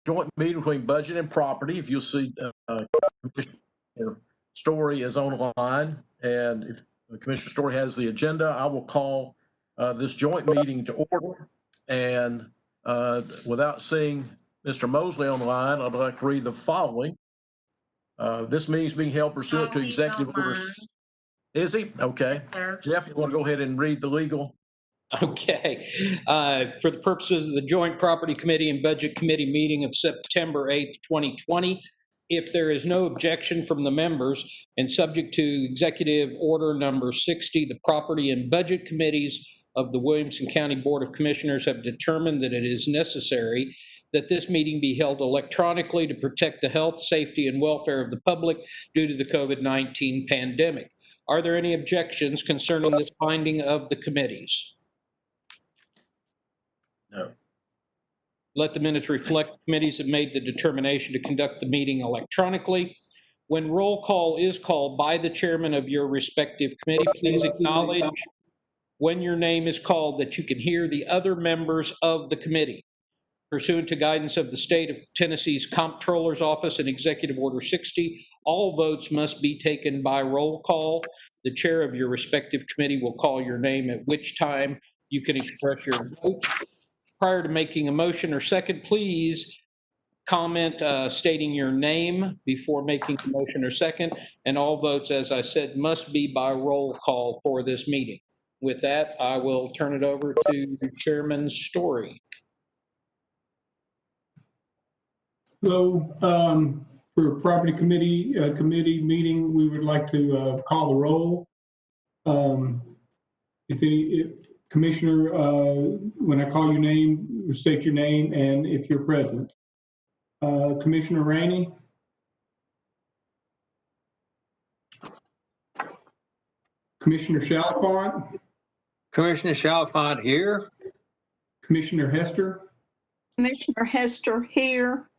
joint meeting between budget and property. If you'll see, Commissioner Story is online, and if Commissioner Story has the agenda, I will call this joint meeting to order. And without seeing Mr. Mosley on the line, I'd like to read the following. This meeting is being held pursuant to executive orders. Is he? Okay. Yes, sir. Jeff, you want to go ahead and read the legal? Okay. For the purposes of the Joint Property Committee and Budget Committee meeting of September 8th, 2020, if there is no objection from the members and subject to Executive Order number 60, the Property and Budget Committees of the Williamson County Board of Commissioners have determined that it is necessary that this meeting be held electronically to protect the health, safety, and welfare of the public due to the COVID-19 pandemic. Are there any objections concerning this finding of the committees? No. Let the minutes reflect the committees have made the determination to conduct the meeting electronically. When roll call is called by the chairman of your respective committee, please acknowledge when your name is called that you can hear the other members of the committee. Pursuant to guidance of the State of Tennessee's Comptroller's Office and Executive Order 60, all votes must be taken by roll call. The chair of your respective committee will call your name, at which time you can express your vote. Prior to making a motion or second, please comment stating your name before making a motion or second, and all votes, as I said, must be by roll call for this meeting. With that, I will turn it over to Chairman Story. So for property committee meeting, we would like to call the roll. If Commissioner, when I call your name, state your name and if you're present. Commissioner Rainey. Commissioner Chalfant. Commissioner Chalfant here. Commissioner Hester. Commissioner Hester here.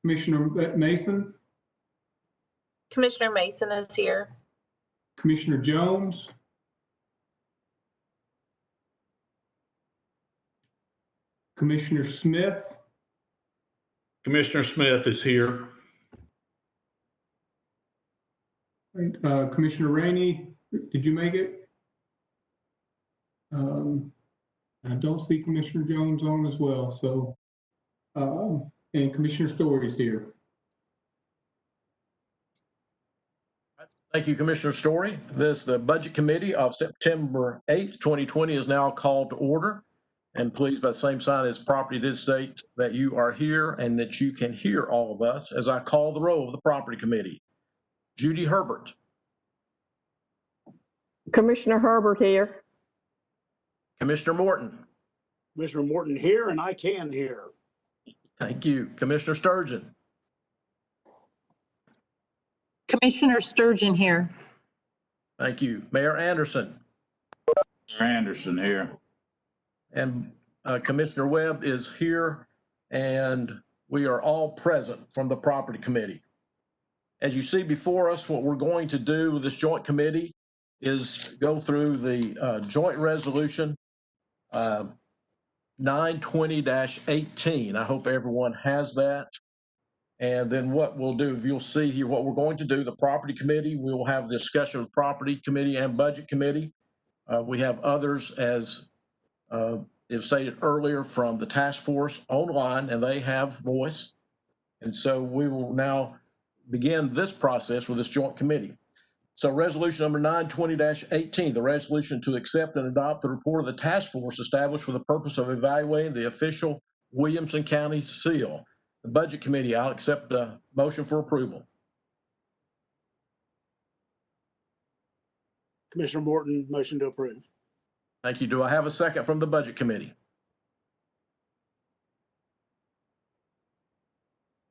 Commissioner Mason. Commissioner Mason is here. Commissioner Jones. Commissioner Smith. Commissioner Smith is here. Commissioner Rainey, did you make it? I don't see Commissioner Jones on as well, so, and Commissioner Story is here. Thank you, Commissioner Story. The Budget Committee of September 8th, 2020 is now called to order. And please, by the same sign as property did state that you are here and that you can hear all of us as I call the roll of the Property Committee. Judy Herbert. Commissioner Herbert here. Commissioner Morton. Commissioner Morton here, and I can hear. Thank you. Commissioner Sturgeon. Commissioner Sturgeon here. Thank you. Mayor Anderson. Mayor Anderson here. And Commissioner Webb is here, and we are all present from the Property Committee. As you see before us, what we're going to do with this joint committee is go through the joint resolution 920-18. I hope everyone has that. And then what we'll do, you'll see here what we're going to do. The Property Committee, we will have discussion with Property Committee and Budget Committee. We have others, as it stated earlier, from the task force online, and they have voice. And so we will now begin this process with this joint committee. So resolution number 920-18, the resolution to accept and adopt the report of the task force established for the purpose of evaluating the official Williamson County seal. The Budget Committee, I'll accept a motion for approval. Commissioner Morton, motion to approve. Thank you. Do I have a second from the Budget Committee?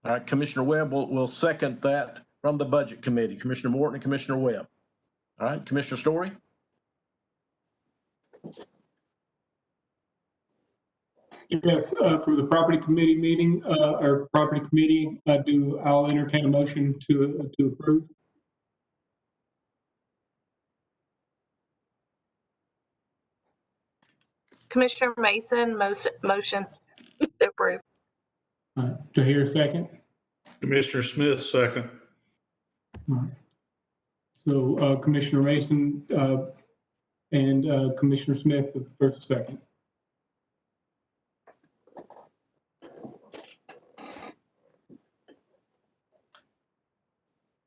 All right, Commissioner Webb will second that from the Budget Committee. Commissioner Morton and Commissioner Webb. All right, Commissioner Story? Yes, for the property committee meeting, or property committee, I'll entertain a motion to approve. Commissioner Mason, motion to approve. Do Do I hear a second? Commissioner Smith, second. All right. So Commissioner Mason and Commissioner Smith, the first and second.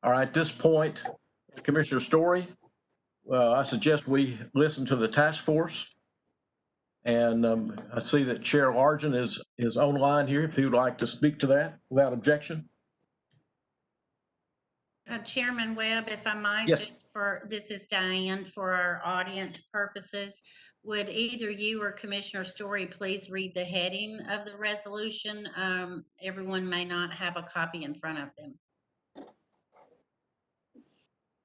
All right, at this point, Commissioner Story, I suggest we listen to the task force. And I see that Chair Argent is online here, if he would like to speak to that without objection. Chairman Webb, if I might, Yes. this is Diane, for our audience purposes. Would either you or Commissioner Story please read the heading of the resolution? Everyone may not have a copy in front of them.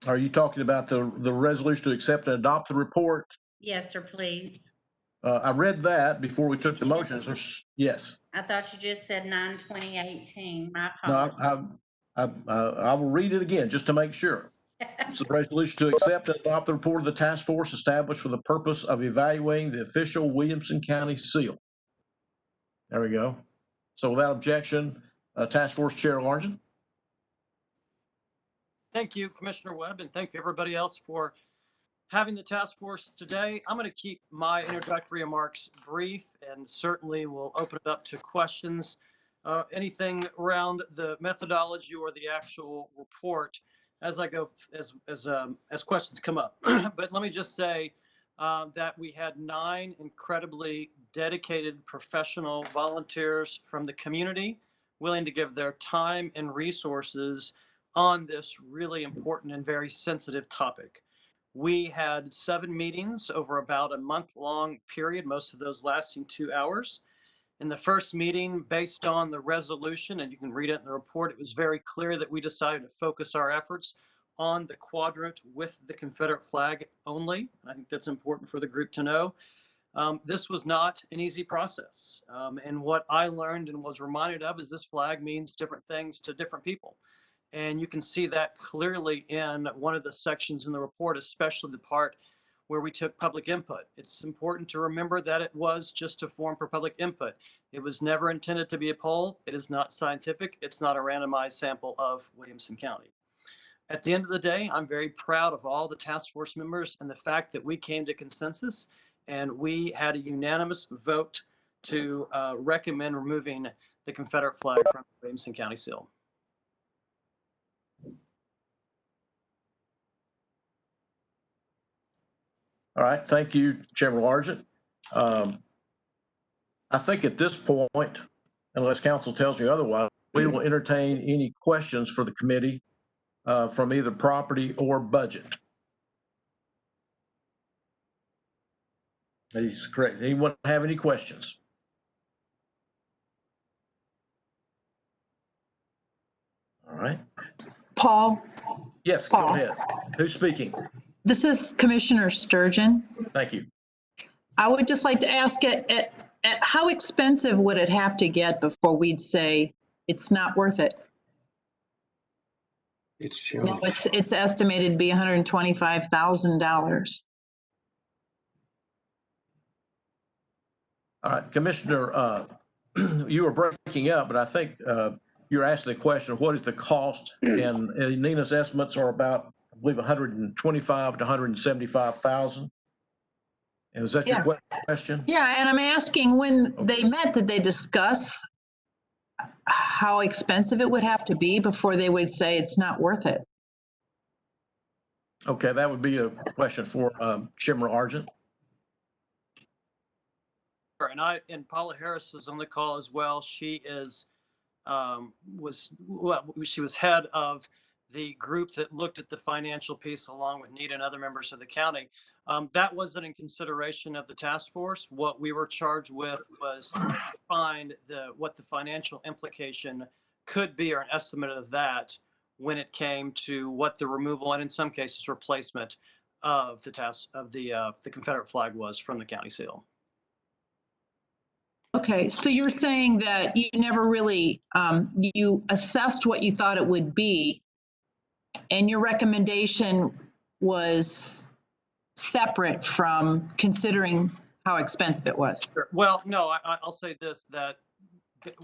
Are you talking about the resolution to accept and adopt the report? Yes, sir, please. I read that before we took the motions. Yes. I thought you just said 9/20/18. My No, apologies. I will read it again just to make sure. It's a resolution to accept and adopt the report of the task force established for the purpose of evaluating the official Williamson County seal. There we go. So without objection, Task Force Chair Argent. Thank you, Commissioner Webb, and thank you everybody else for having the task force today. I'm going to keep my introductory remarks brief, and certainly we'll open it up to questions, anything around the methodology or the actual report as I go, as questions come up. But let me just say that we had 9 incredibly dedicated professional volunteers from the community willing to give their time and resources on this really important and very sensitive topic. We had 7 meetings over about a month-long period, most of those lasting 2 hours. In the first meeting, based on the resolution, and you can read it in the report, it was very clear that we decided to focus our efforts on the quadrant with the Confederate flag only. I think that's important for the group to know. This was not an easy process. And what I learned and was reminded of is this flag means different things to different people. And you can see that clearly in one of the sections in the report, especially the part where we took public input. It's important to remember that it was just a form for public input. It was never intended to be a poll. It is not scientific. It's not a randomized sample of Williamson County. At the end of the day, I'm very proud of all the task force members and the fact that we came to consensus and we had a unanimous vote to recommend removing the Confederate flag from the Williamson County seal. All right, thank you, Chairman Argent. I think at this point, unless council tells me otherwise, we will entertain any questions for the committee from either property or budget. That is correct. Anyone have any questions? All right. Paul, Yes, go ahead. Who's speaking? this is Commissioner Sturgeon. Thank you. I would just like to ask at how expensive would it have to get before we'd say it's not worth it? It's No, showing. it's estimated to be $125,000. All right, Commissioner, you were breaking up, but I think you're asking the question, what is the cost? And Nina's estimates are about, I believe, 125 to 175,000. And is that your question? Yeah, and I'm asking when they met, did they discuss how expensive it would have to be before they would say it's not worth it? Okay, that would be a question for Chairman Argent. And Paula Harris is on the call as well. She is she was head of the group that looked at the financial piece along with Nita and other members of the county. That wasn't in consideration of the task force. What we were charged with was to find what the financial implication could be, or an estimate of that, when it came to what the removal and in some cases replacement of the Confederate flag was from the county seal. Okay, so you're saying that you never really, you assessed what you thought it would be, and your recommendation was separate from considering how expensive it was. Well, no, I'll say this, that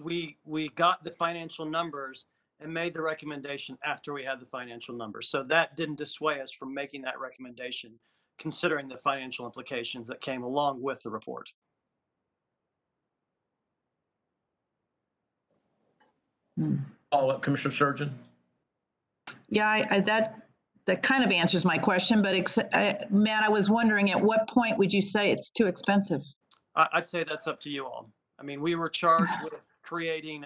we got the financial numbers and made the recommendation after we had the financial numbers. So that didn't dissuade us from making that recommendation, considering the financial implications that came along with the report. Follow up, Commissioner Sturgeon? Yeah, that kind of answers my question, but Matt, I was wondering, at what point would you say it's too expensive? I'd say that's up to you all. I mean, we were charged with creating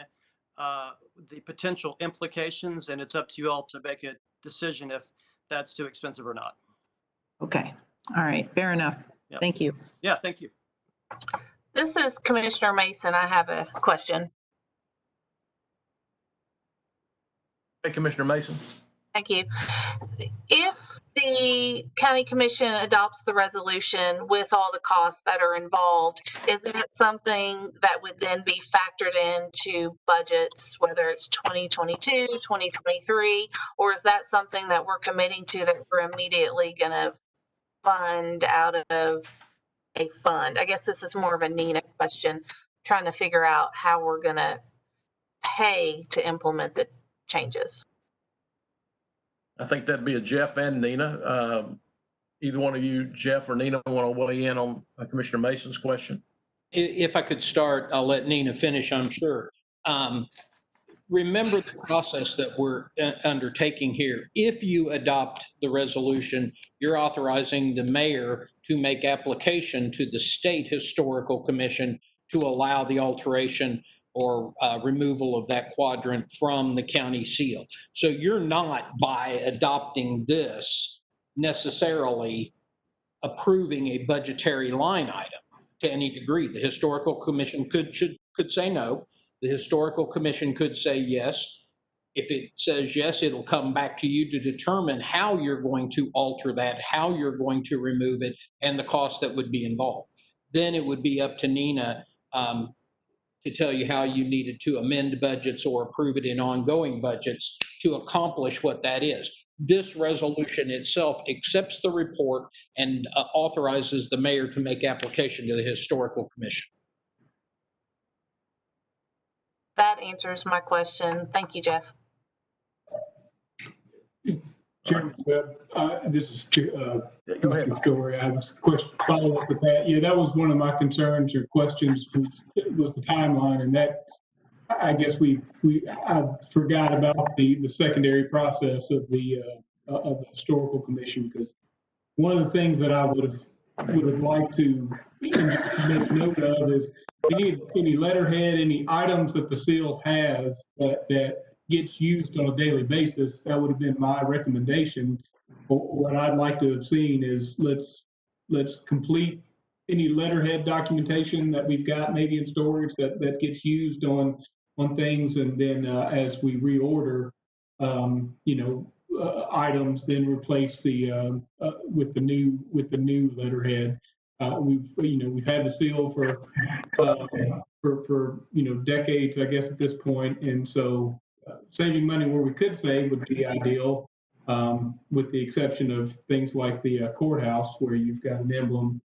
the potential implications, and it's up to you all to make a decision if that's too expensive or not. Okay, all right, fair enough. Yep. Thank you. Yeah, thank you. This is Commissioner Mason. I have a question. Hey, Commissioner Mason? Thank you. If the county commission adopts the resolution with all the costs that are involved, is that something that would then be factored into budgets, whether it's 2022, 2023, or is that something that we're committing to that we're immediately going to fund out of a fund? I guess this is more of a Nina question, trying to figure out how we're going to pay to implement the changes. I think that'd be a Jeff and Nina. Either one of you, Jeff or Nina, want to weigh in on Commissioner Mason's question? If I could start, I'll let Nina finish, I'm sure. Remember the process that we're undertaking here. If you adopt the resolution, you're authorizing the mayor to make application to the State Historical Commission to allow the alteration or removal of that quadrant from the county seal. So you're not, by adopting this, necessarily approving a budgetary line item to any degree. The Historical Commission could say no. The Historical Commission could say yes. If it says yes, it'll come back to you to determine how you're going to alter that, how you're going to remove it, and the cost that would be involved. Then it would be up to Nina to tell you how you needed to amend budgets or approve it in ongoing budgets to accomplish what that is. This resolution itself accepts the report and authorizes the mayor to make application to the Historical Commission. That answers my question. Thank you, Jeff. Chairman Webb, this is Go ahead. Mr. Story. I have a question follow up with that. Yeah, that was one of my concerns or questions was the timeline, and that I guess I forgot about the secondary process of the Historical Commission, because one of the things that I would have liked to just make note of is any letterhead, any items that the seal has that gets used on a daily basis. That would have been my recommendation. What I'd like to have seen is let's complete any letterhead documentation that we've got maybe in storage that gets used on things, and then as we reorder, items, then replace the with the new letterhead. We've had the seal for decades, I guess, at this point, and so saving money where we could save would be ideal, with the exception of things like the courthouse, where you've got an emblem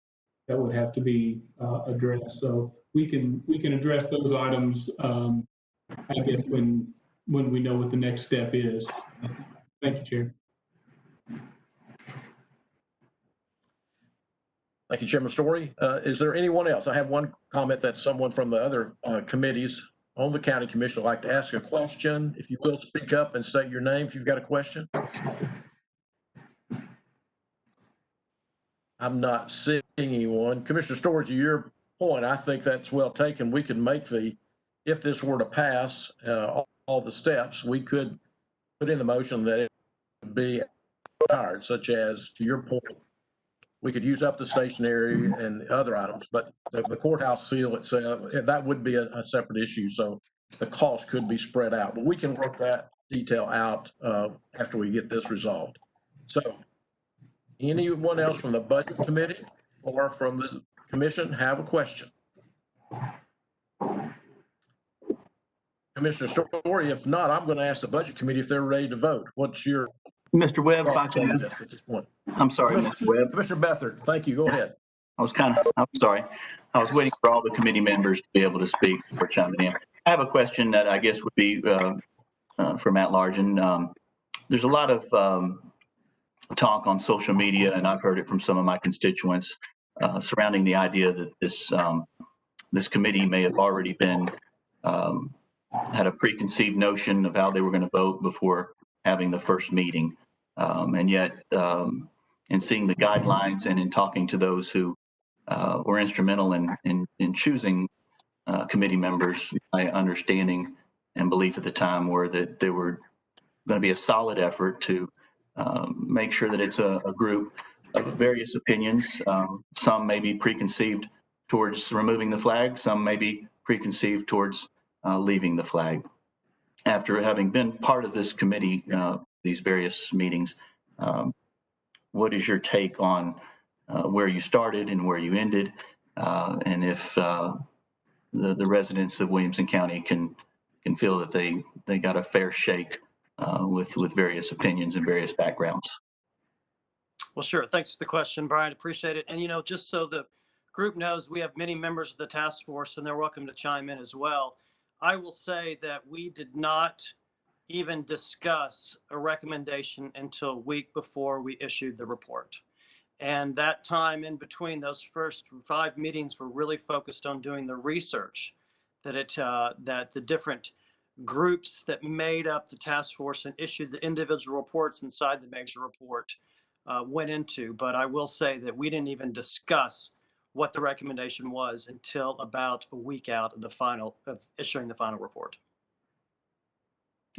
that would have to be addressed. So we can address those items, I guess, when we know what the next step is. Thank you, Chair. Thank you, Chairman Story. Is there anyone else? I have one comment that someone from the other committees on the county commission would like to ask a question. If you will, speak up and state your name if you've got a question. I'm not seeing anyone. Commissioner Story, to your point, I think that's well taken. We could make if this were to pass all the steps, we could put in the motion that it would be required, such as, to your point, we could use up the stationery and other items, but the courthouse seal itself, that would be a separate issue. So the cost could be spread out, but we can work that detail out after we get this resolved. So anyone else from the budget committee or from the commission have a question? Commissioner Story, if not, I'm going to ask the budget committee if they're ready to vote. What's your Mr. Webb, if I at can, this point? I'm sorry, Mr. Webb. Commissioner Beathard, thank you. Go ahead. I'm sorry. I was waiting for all the committee members to be able to speak before chiming in. I have a question that I guess would be for Matt Largen. There's a lot of talk on social media, and I've heard it from some of my constituents surrounding the idea that this committee may have already been had a preconceived notion of how they were going to vote before having the first meeting, and yet in seeing the guidelines and in talking to those who were instrumental in choosing committee members, my understanding and belief at the time were that they were going to be a solid effort to make sure that it's a group of various opinions. Some may be preconceived towards removing the flag, some may be preconceived towards leaving the flag. After having been part of this committee, these various meetings, what is your take on where you started and where you ended, and if the residents of Williamson County can feel that they got a fair shake with various opinions and various backgrounds? Well, sure. Thanks for the question, Brian. Appreciate it. And, just so the group knows, we have many members of the task force, and they're welcome to chime in as well. I will say that we did not even discuss a recommendation until a week before we issued the report. And that time in between those first 5 meetings were really focused on doing the research that the different groups that made up the task force and issued the individual reports inside the major report went into. But I will say that we didn't even discuss what the recommendation was until about a week out of issuing the final report.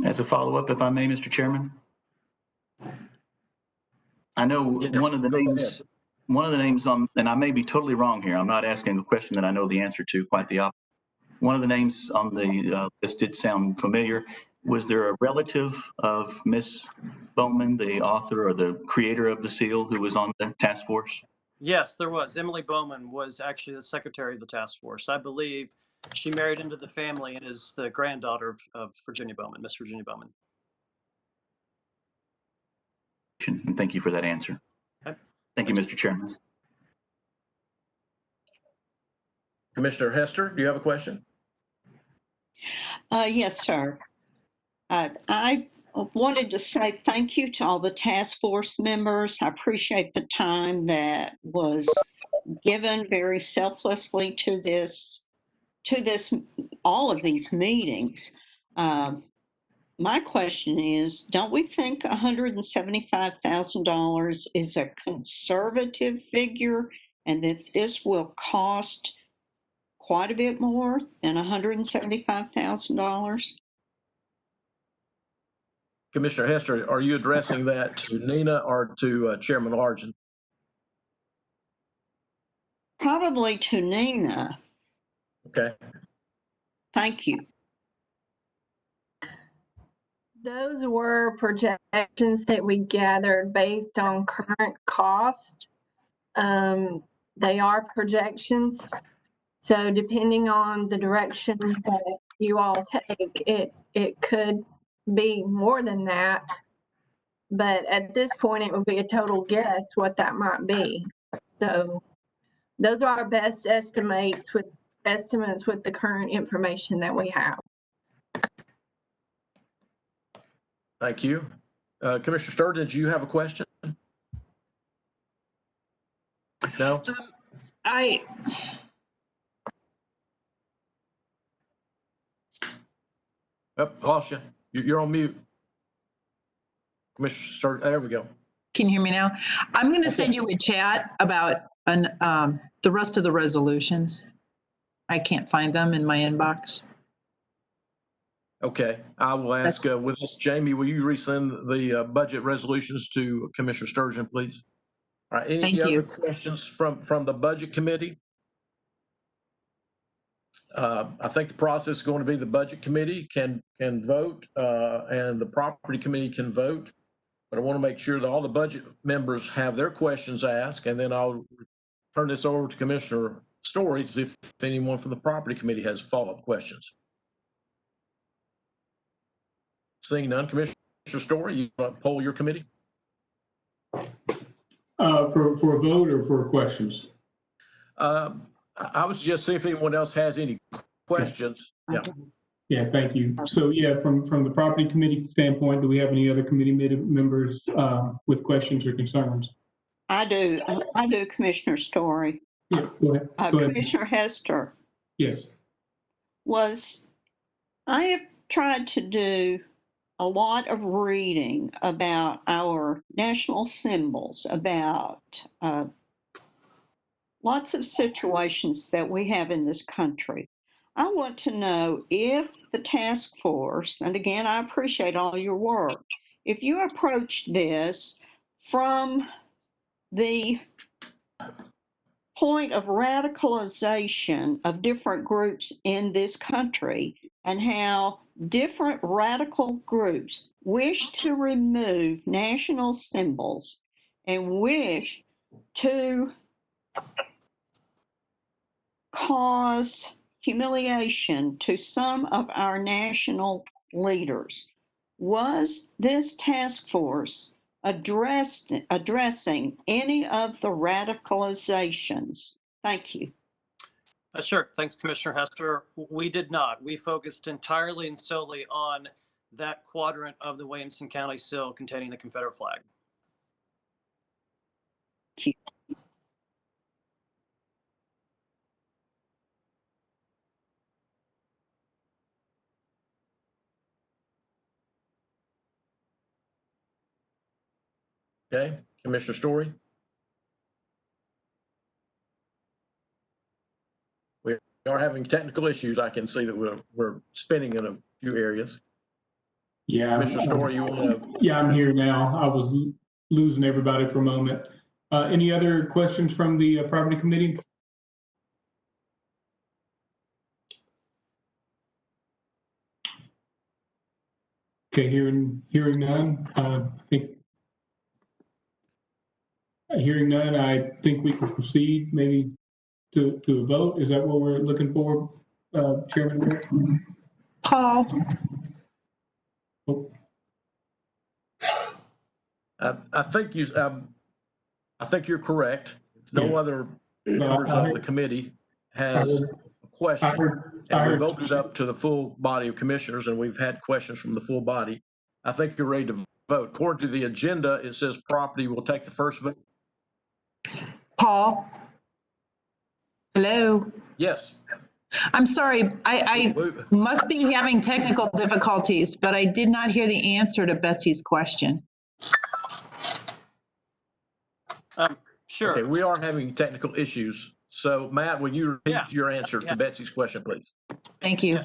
As a follow-up, if I may, Mr. Chairman, I know Yes, one of the go names on, and I may be totally wrong here. I'm not asking a question that I know the answer to, quite the opposite. One of the names on the list did sound familiar. Was there a relative of Miss Bowman, the author or the creator of the seal, who was on the task force? Yes, there was. Emily Bowman was actually the secretary of the task force. I believe she married into the family and is the granddaughter of Virginia Bowman, Miss Virginia Bowman. And thank you for that answer. Okay. Thank you, Mr. Chairman. Commissioner Hester, do you have a question? Yes, sir. I wanted to say thank you to all the task force members. I appreciate the time that was given very selflessly to all of these meetings. My question is, don't we think $175,000 is a conservative figure and that this will cost quite a bit more than $175,000? Commissioner Hester, are you addressing that to Nina or to Chairman Largen? Probably to Nina. Okay. Thank you. Those were projections that we gathered based on current cost. They are projections. So depending on the direction that you all take, it could be more than that. But at this point, it would be a total guess what that might be. So those are our best estimates with the current information that we have. Thank you. Commissioner Sturgeon, do you have a question? No? Oh, lost you. You're on mute. Commissioner Sturgeon, there we go. Can you hear me now? I'm going to send you a chat about the rest of the resolutions. I can't find them in my inbox. Okay, I will ask with this, Jamie, will you resend the budget resolutions to Commissioner Sturgeon, please? All right, any other questions from the Budget Committee? I think the process is going to be the Budget Committee can vote and the Property Committee can vote. But I want to make sure that all the budget members have their questions asked, and then I'll turn this over to Commissioner Story to see if anyone from the Property Committee has follow-up questions. Seeing none, Commissioner Story, you want to poll your committee? For a vote or for questions? I would suggest see if anyone else has any questions. Yeah. Yeah, thank you. So yeah, from the property committee standpoint, do we have any other committee members with questions or concerns? I do, Commissioner Story. Yeah, go ahead. Go ahead. Commissioner Hester, Yes. I have tried to do a lot of reading about our national symbols, about lots of situations that we have in this country. I want to know if the task force, and again, I appreciate all your work, if you approached this from the point of radicalization of different groups in this country and how different radical groups wish to remove national symbols and wish to cause humiliation to some of our national leaders. Was this task force addressing any of the radicalizations? Thank you. Sure. Thanks, Commissioner Hester. We did not. We focused entirely and solely on that quadrant of the Williamson County sill containing the Confederate flag. Thank you. Okay, Commissioner Story? We are having technical issues. I can see that we're spinning in a few areas. Yeah. Commissioner Story, you want to? Yeah, I'm here now. I was losing everybody for a moment. Any other questions from the property committee? Okay, hearing none. Hearing none, I think we can proceed maybe to a vote. Is that what we're looking for, Chairman Wick? Paul, Oh, I think you're correct. If no Yeah. other members of the committee has a question, and we've opened it up to the full body of commissioners, and we've had questions from the full body, I think you're ready to vote. According to the agenda, it says property will take the first vote. Paul. Hello. Yes. I'm sorry, I must be having technical difficulties, but I did not hear the answer to Betsy's question. Sure. Okay, we are having technical issues. So Matt, will you repeat your answer to Betsy's question, please? Thank you.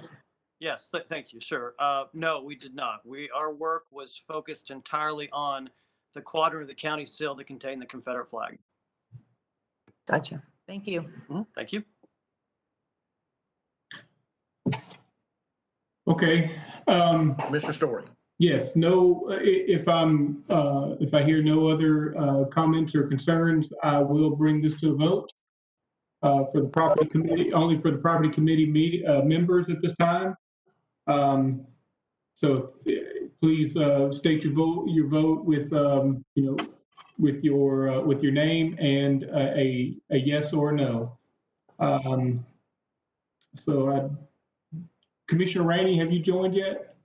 Yes, thank you. Sure. No, we did not. Our work was focused entirely on the quadrant of the county sill that contained the Confederate flag. Gotcha. Thank you. Thank you. okay. Mr. Story. Yes, no, if I hear no other comments or concerns, I will bring this to a vote for the property committee, only for the property committee members at this time. So please state your vote with with your name and a yes or no. Commissioner Rainey, have you joined yet?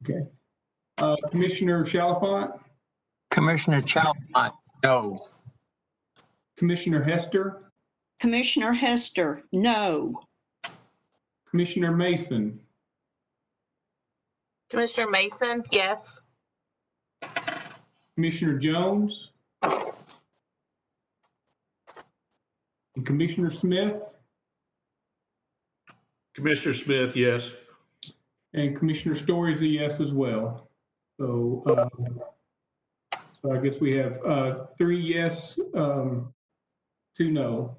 Okay. Commissioner Chalfant? Commissioner Chalfant, no. Commissioner Hester? Commissioner Hester, no. Commissioner Mason? Commissioner Mason, yes. Commissioner Jones? And Commissioner Smith? Commissioner Smith, yes. And Commissioner Story is a yes as well. So, so I guess we have 3 yes, 2 no.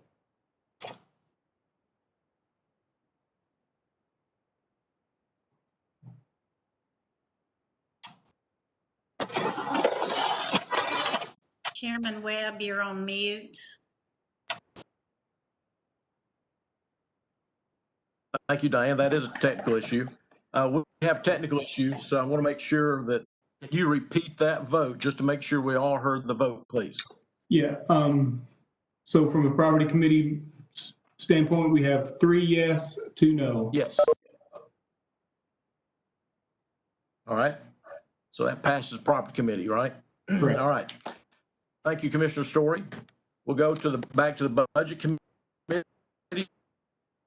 Chairman Webb, you're on mute. Thank you, Diane. That is a technical issue. We have technical issues, so I want to make sure that you repeat that vote just to make sure we all heard the vote, please. Yeah. So from a property committee standpoint, we have 3 yes, 2 no. Yes. All right. So that passes property committee, right? Correct. All right. Thank you, Commissioner Story. We'll go to back to the budget committee.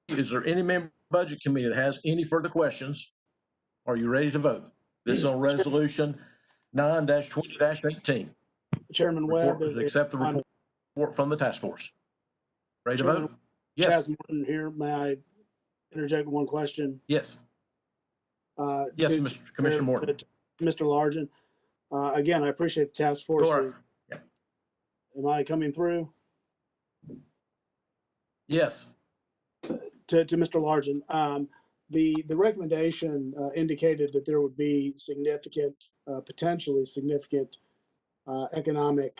Is there any member of the budget committee that has any further questions? Are you ready to vote? This is on resolution 9-20-18. Chairman Webb. Accept the report from the task force. Ready to vote? Yes. Chaz Morton here. May I interject one question? Yes. Yes, Mr. Commissioner Morton. Mr. Largen, again, I appreciate the task force. Yeah. Am I coming through? Yes. To Mr. Largen, the recommendation indicated that there would be significant, potentially significant economic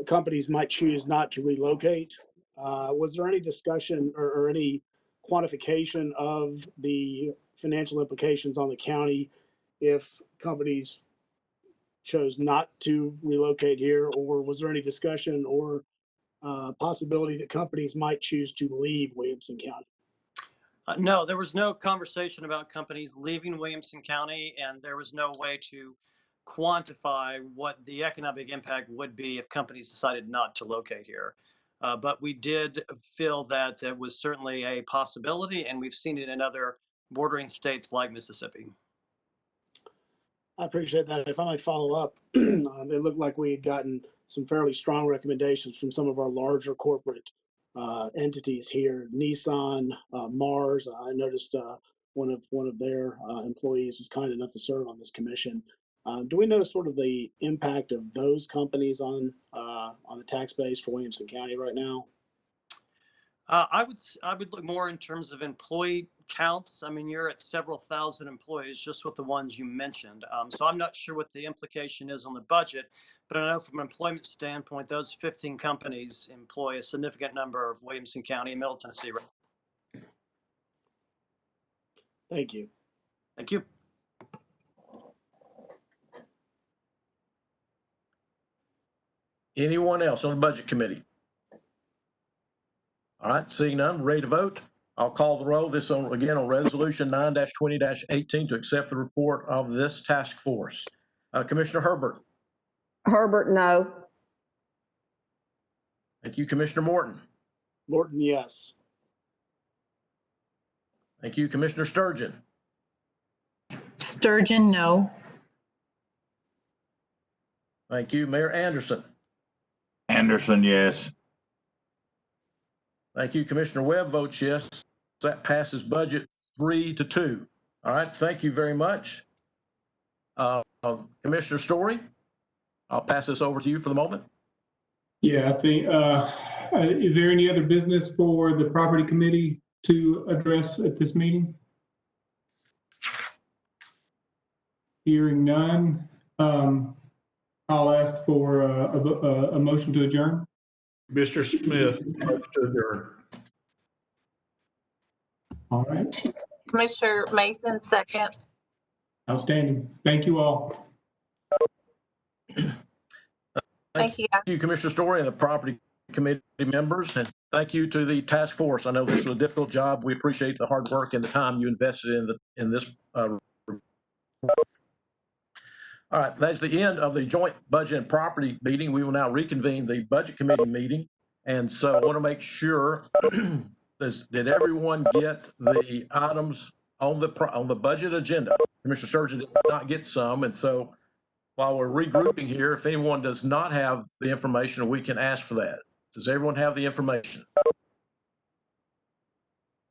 companies might choose not to relocate. Was there any discussion or any quantification of the financial implications on the county if companies chose not to relocate here? Or was there any discussion or possibility that companies might choose to leave Williamson County? No, there was no conversation about companies leaving Williamson County, and there was no way to quantify what the economic impact would be if companies decided not to locate here. But we did feel that it was certainly a possibility, and we've seen it in other bordering states like Mississippi. I appreciate that. If I might follow up, it looked like we had gotten some fairly strong recommendations from some of our larger corporate entities here. Nissan, Mars. I noticed one of their employees was kind enough to serve on this commission. Do we know sort of the impact of those companies on the tax base for Williamson County right now? I would look more in terms of employee counts. I mean, you're at several thousand employees just with the ones you mentioned. So I'm not sure what the implication is on the budget, but I know from an employment standpoint, those 15 companies employ a significant number of Williamson County and Middle Tennessee. Thank you. Thank you. Anyone else on the budget committee? All right, seeing none, ready to vote? I'll call the roll. This on again on resolution 9-20-18 to accept the report of this task force. Commissioner Herbert. Herbert, no. Thank you, Commissioner Morton. Morton, yes. Thank you, Commissioner Sturgeon. Sturgeon, no. Thank you, Mayor Anderson. Anderson, yes. Thank you, Commissioner Webb votes yes. That passes budget 3-2. All right, thank you very much. Commissioner Story, I'll pass this over to you for the moment. Yeah, I think, is there any other business for the property committee to address at this meeting? Hearing none, I'll ask for a motion to adjourn. Mr. Smith, motion to adjourn. All right. Commissioner Mason, second. Outstanding. Thank you all. Thank you. Thank you, Commissioner Story and the property committee members, and thank you to the task force. I know this was a difficult job. We appreciate the hard work and the time you invested in this. All right, that's the end of the joint budget and property meeting. We will now reconvene the budget committee meeting. And so I want to make sure, did everyone get the items on the budget agenda? Commissioner Sturgeon did not get some. And so while we're regrouping here, if anyone does not have the information, we can ask for that. Does everyone have the information?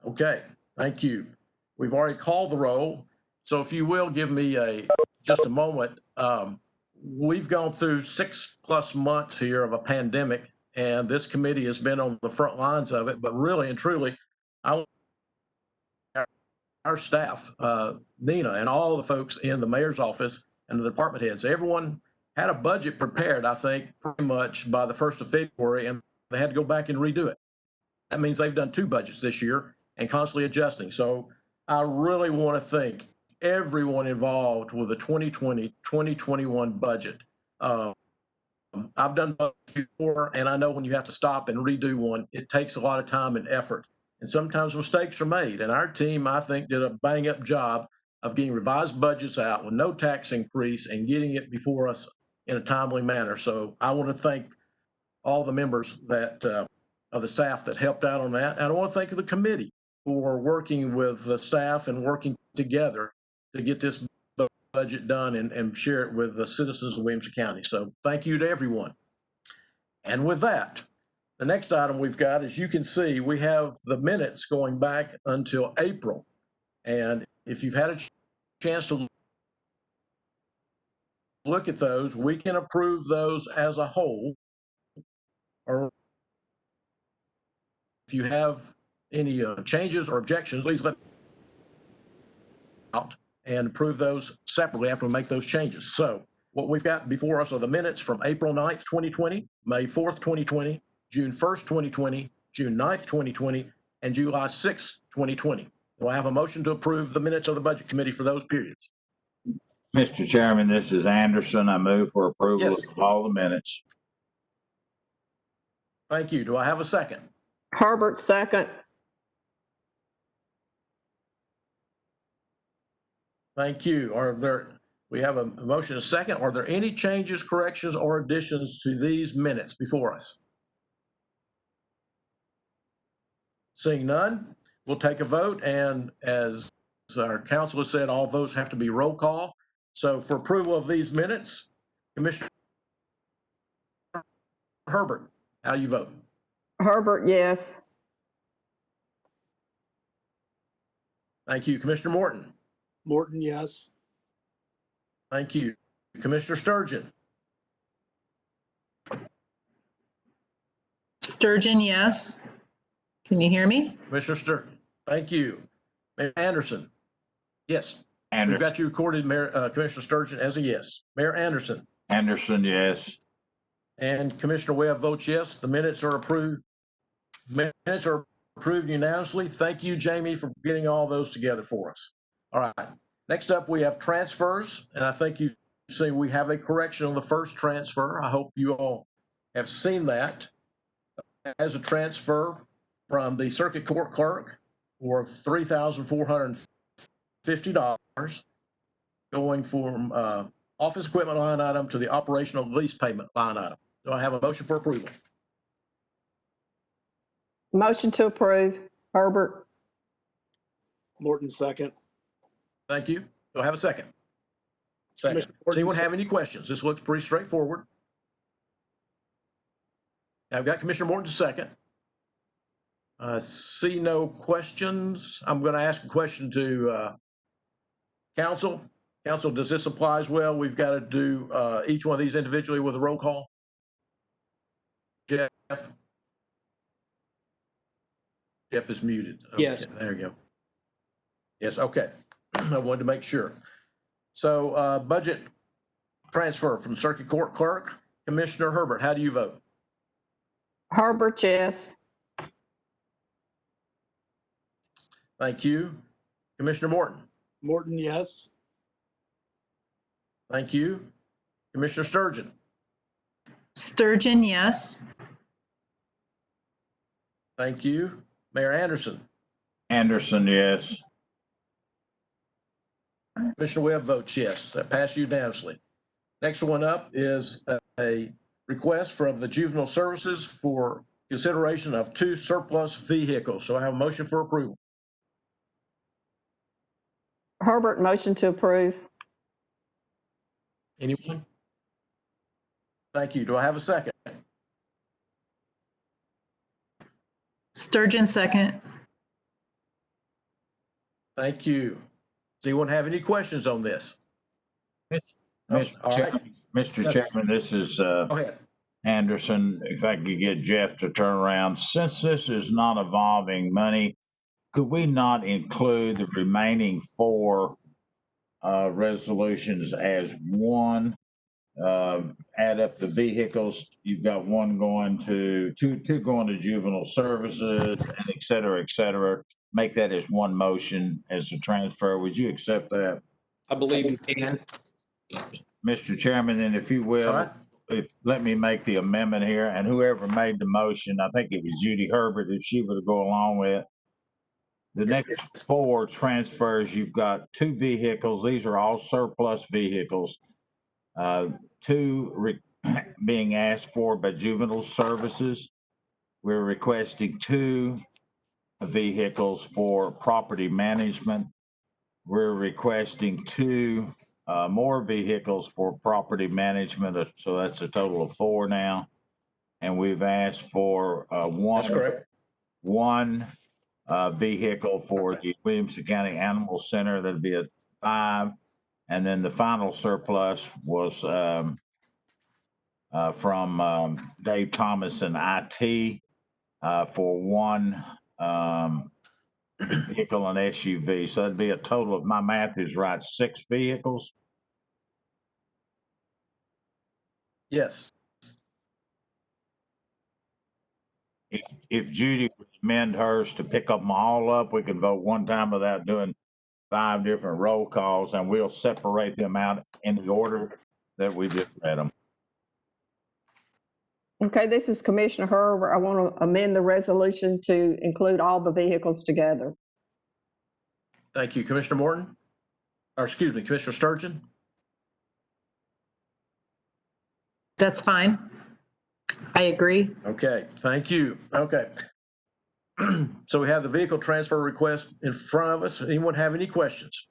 Okay, thank you. We've already called the roll. So if you will give me just a moment. We've gone through 6+ months here of a pandemic, and this committee has been on the front lines of it. But really and truly, our staff, Nina, and all the folks in the mayor's office and the department heads, everyone had a budget prepared, I think, pretty much by the 1st of February, and they had to go back and redo it. That means they've done 2 budgets this year and constantly adjusting. So I really want to thank everyone involved with the 2020-2021 budget. I've done budgets before, and I know when you have to stop and redo one, it takes a lot of time and effort. and sometimes mistakes are made. And our team, I think, did a bang-up job of getting revised budgets out with no tax increase and getting it before us in a timely manner. So I want to thank all the members that of the staff that helped out on that. And I want to thank the committee for working with the staff and working together to get this budget done and share it with the citizens of Williamson County. So thank you to everyone. And with that, the next item we've got, as you can see, we have the minutes going back until April. And if you've had a chance to look at those, we can approve those as a whole. Or if you have any changes or objections, please let me out and approve those separately after we make those changes. So what we've got before us are the minutes from April 9th, 2020, May 4th, 2020, June 1st, 2020, June 9th, 2020, and July 6th, 2020. Do I have a motion to approve the minutes of the Budget Committee for those periods? Mr. Chairman, this is Anderson. I move for approval Yes. of all the minutes. Thank you. Do I have a second? Herbert, second. Thank you. We have a motion, a second. Are there any changes, corrections, or additions to these minutes before us? Seeing none, we'll take a vote. And as our council has said, all votes have to be roll call. So for approval of these minutes, Commissioner Herbert, how do you vote? Herbert, yes. Thank you. Commissioner Morton? Morton, yes. Thank you. Commissioner Sturgeon? Sturgeon, yes. Can you hear me? Commissioner Sturgeon? Thank you. Mayor Anderson? Yes. We've Anderson, got you recorded, Commissioner Sturgeon, as a yes. Mayor Anderson? Anderson, yes. And Commissioner Webb votes yes. The minutes are approved. Minutes are approved unanimously. Thank you, Jamie, for getting all those together for us. All right. Next up, we have transfers. And I think you see we have a correction on the first transfer. I hope you all have seen that as a transfer from the circuit court clerk for $3,450 going from office equipment line item to the operational lease payment line item. Do I have a motion for approval? Motion to approve. Herbert. Morton, second. Thank you. Do I have a second? Second. Commissioner Does anyone Morton, have any questions? This looks pretty straightforward. I've got Commissioner Morton to second. See no questions. I'm going to ask a question to council. Council, does this apply as well? We've got to do each one of these individually with a roll call. Jeff? Jeff is muted. Okay, Yes. there you go. Yes, okay. I wanted to make sure. So budget transfer from circuit court clerk. Commissioner Herbert, how do you vote? Herbert, yes. Thank you. Commissioner Morton? Morton, yes. Thank you. Commissioner Sturgeon? Sturgeon, yes. Thank you. Mayor Anderson? Anderson, yes. Commissioner Webb votes yes. That passed unanimously. Next one up is a request from the Juvenile Services for consideration of 2 surplus vehicles. So I have a motion for approval. Herbert, motion to approve. Anyone? Thank you. Do I have a second? Sturgeon, second. Thank you. Does anyone have any questions on this? Mr. All right. Mr. Chairman, this is Go ahead. Anderson. If I could get Jeff to turn around. Since this is not evolving money, could we not include the remaining 4 resolutions as one? Add up the vehicles. You've got one going to two going to juvenile services, and et cetera, et cetera. Make that as one motion as a transfer. Would you accept that? I believe you can. Mr. Chairman, and if you All will, right. let me make the amendment here, and whoever made the motion, I think it was Judy Herbert, if she would go along with it, The next four transfers, you've got two vehicles. These are all surplus vehicles. Two being asked for by juvenile services. We're requesting two vehicles for property management. We're requesting two more vehicles for property management. So that's a total of four now. And we've asked for That's correct. one vehicle for the Williamson County Animal Center. That'd be a 5. And then the final surplus was from Dave Thomas and IT for one vehicle and SUV. So that'd be a total of, my math is right, 6 vehicles. Yes. If Judy would amend hers to pick them all up, we could vote one time without doing 5 different roll calls, and we'll separate them out in the order that we just read them. Okay, this is Commissioner Herbert. I want to amend the resolution to include all the vehicles together. Thank you, Commissioner Morton. Or excuse me, Commissioner Sturgeon. That's fine. I agree. Okay, thank you. Okay. So we have the vehicle transfer request in front of us. Anyone have any questions?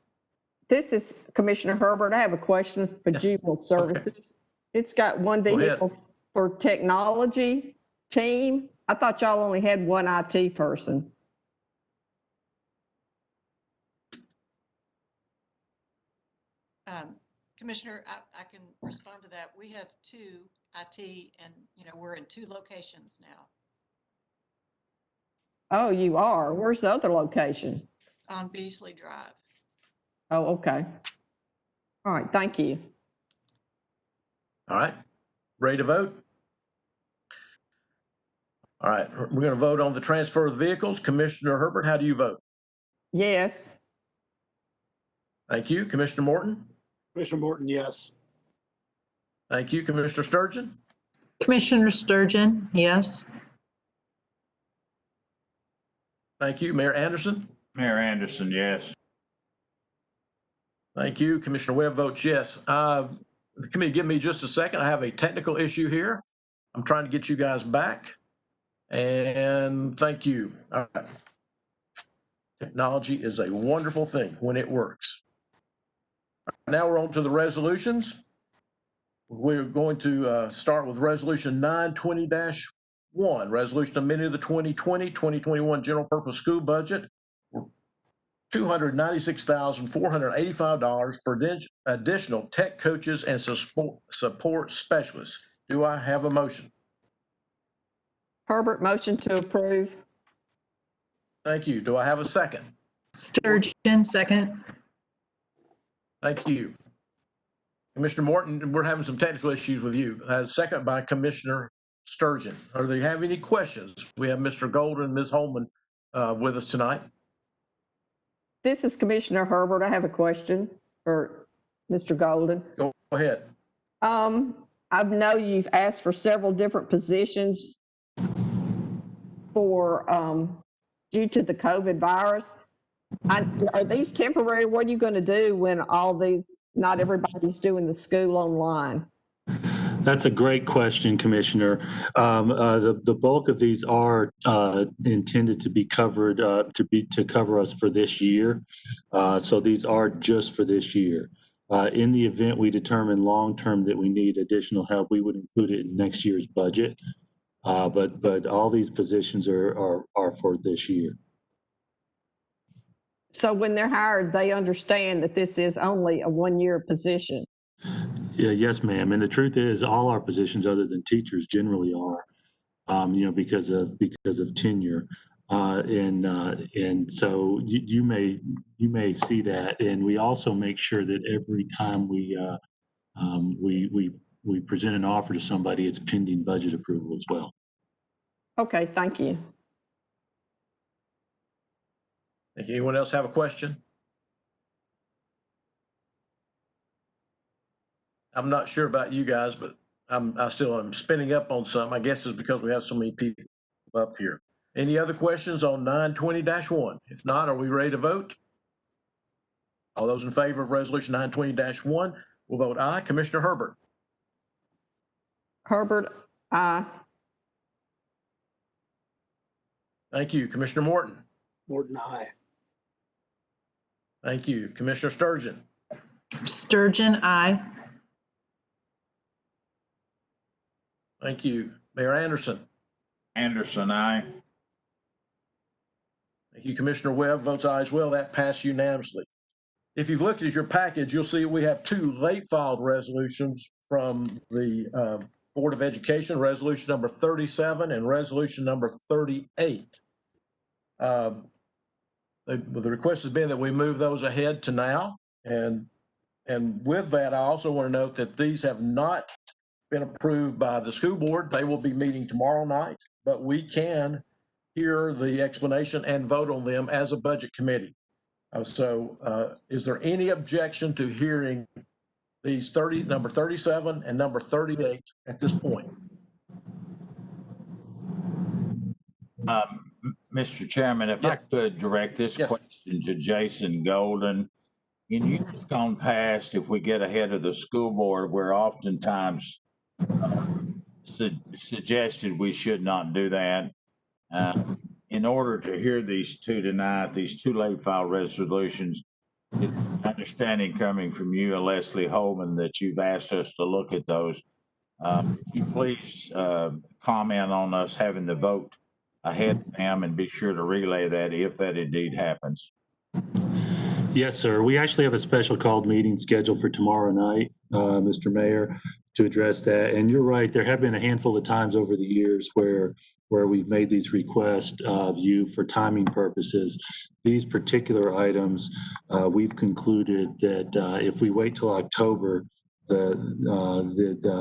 This is Commissioner Herbert. I have a question for Yes. juvenile services. It's got one Go ahead. vehicle for technology team. I thought y'all only had one IT person. Commissioner, I can respond to that. We have 2 IT and, we're in 2 locations now Oh, you are? Where's the other location? on Beasley Drive. Oh, okay. All right, thank you. All right, ready to vote? All right, we're going to vote on the transfer of vehicles. Commissioner Herbert, how do you vote? Yes. Thank you. Commissioner Morton? Commissioner Morton, yes. Thank you. Commissioner Sturgeon? Commissioner Sturgeon, yes. Thank you. Mayor Anderson? Mayor Anderson, yes. Thank you. Commissioner Webb votes yes. The committee, give me just a second. I have a technical issue here. I'm trying to get you guys back. And thank you. All right. Technology is a wonderful thing when it works. Now we're on to the resolutions. We're going to start with Resolution 920-1, resolution amending the 2020-2021 general purpose school budget, $296,485 for additional tech coaches and support specialists. Do I have a motion? Herbert, motion to approve. Thank you. Do I have a second? Sturgeon, second. Thank you. Commissioner Morton, we're having some technical issues with you. Second by Commissioner Sturgeon. Are they have any questions? We have Mr. Golden and Ms. Holman with us tonight. This is Commissioner Herbert. I have a question for Mr. Golden. Go ahead. I know you've asked for several different positions for due to the COVID virus. Are these temporary? What are you going to do when not everybody's doing the school online? That's a great question, Commissioner. The bulk of these are intended to be covered to cover us for this year. So these are just for this year. In the event we determine long term that we need additional help, we would include it in next year's budget. But all these positions are for this year. So when they're hired, they understand that this is only a one-year position. Yeah, yes, ma'am. And the truth is, all our positions, other than teachers, generally are, because of tenure, and so you may see that. And we also make sure that every time we present an offer to somebody, it's pending budget approval as well. Okay, thank you. Thank you. Anyone else have a question? I'm not sure about you guys, but I still am spinning up on something. I guess it's because we have so many people up here. Any other questions on 920-1? If not, are we ready to vote? All those in favor of resolution 920-1 will vote aye. Commissioner Herbert? Herbert, aye. Thank you. Commissioner Morton? Morton, aye. Thank you. Commissioner Sturgeon? Sturgeon, aye. Thank you. Mayor Anderson? Anderson, aye. Thank you. Commissioner Webb votes aye as well. That passed unanimously. If you've looked at your package, you'll see we have two late filed resolutions from the Board of Education, resolution number 37 and resolution number 38. The request has been that we move those ahead to now. And with that, I also want to note that these have not been approved by the school board. They will be meeting tomorrow night, but we can hear the explanation and vote on them as a budget committee. So is there any objection to hearing these number 37 and number 38 at this point? Mr. Chairman, if I could direct this question to Jason Golden. In years gone past, if we get ahead of the school board, we're oftentimes suggested we should not do that. In order to hear these two tonight, these two late file resolutions, it's understanding coming from you and Leslie Holman that you've asked us to look at those. Could you please comment on us having to vote ahead of them and be sure to relay that if that indeed happens? Yes, sir. We actually have a special called meeting scheduled for tomorrow night, Mr. Mayor, to address that. And you're right, there have been a handful of times over the years where we've made these requests of you for timing purposes. These particular items, we've concluded that if we wait till October, the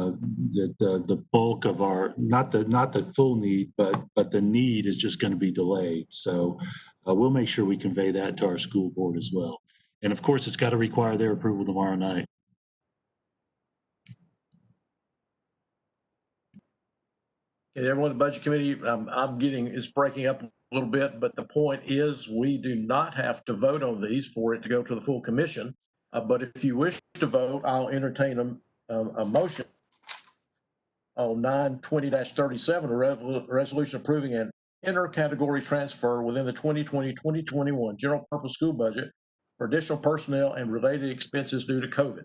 bulk of our, not the full need, but the need is just going to be delayed. So we'll make sure we convey that to our school board as well. And of course, it's got to require their approval tomorrow night. Okay, everyone, the budget committee, it's breaking up a little bit, but the point is we do not have to vote on these for it to go to the full commission. But if you wish to vote, I'll entertain a motion on 920-37, a resolution approving an inter-category transfer within the 2020-2021 general purpose school budget for additional personnel and related expenses due to COVID.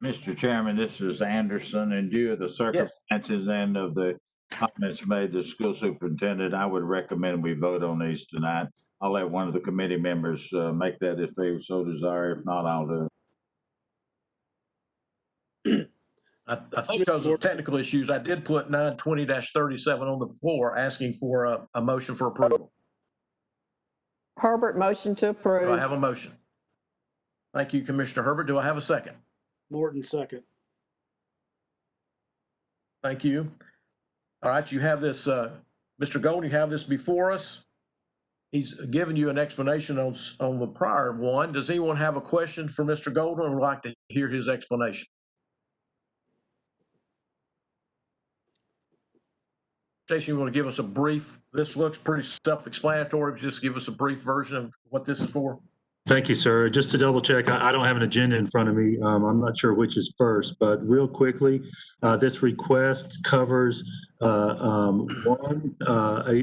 Mr. Chairman, this is Anderson, and due to the circumstances and of the comments made to the school superintendent, I would recommend we vote on these tonight. I'll let one of the committee members make that if they so desire. If not, I'll do it. I think because of technical issues, I did put 920-37 on the floor asking for a motion for approval. Herbert, motion to approve. Do I have a motion? Thank you, Commissioner Herbert. Do I have a second? Morton, second. Thank you. All right, you have this, Mr. Gold, you have this before us. He's given you an explanation on the prior one. Does anyone have a question for Mr. Golden or would like to hear his explanation? Jason, you want to give us a brief, this looks pretty self-explanatory, but just give us a brief version of what this is for. Thank you, sir. Just to double check, I don't have an agenda in front of me. I'm not sure which is first, but real quickly, this request covers one,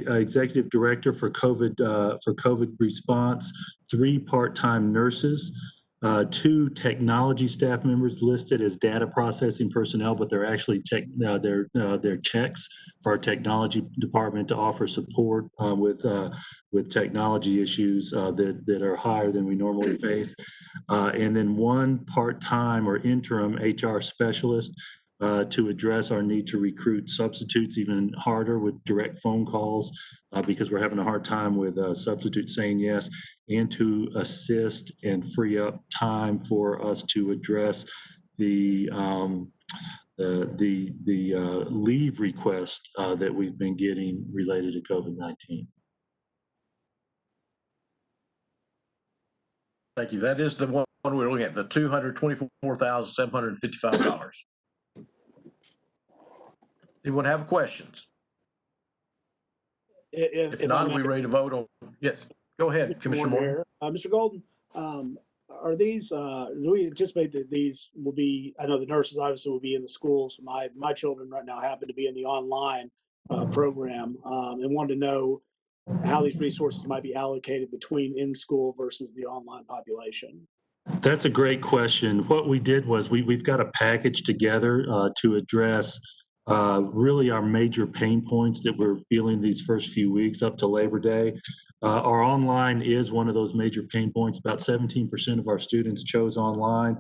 executive director for COVID response, 3 part-time nurses, 2 technology staff members listed as data processing personnel, but they're actually they're techs for our technology department to offer support with technology issues that are higher than we normally face. And then 1 part-time or interim HR specialist to address our need to recruit substitutes even harder with direct phone calls because we're having a hard time with substitutes saying yes, and to assist and free up time for us to address the leave request that we've been getting related to COVID-19. Thank you. That is the one we're looking at, the $224,755. Anyone have questions? If not, are we ready to vote on? Yes, go ahead, Commissioner Morgan. Mr. Golden, are these, do we anticipate that these will be, I know the nurses obviously will be in the schools. My children right now happen to be in the online program and want to know how these resources might be allocated between in-school versus the online population. That's a great question. What we did was we've got a package together to address really our major pain points that we're feeling these first few weeks up to Labor Day. Our online is one of those major pain points. About 17% of our students chose online.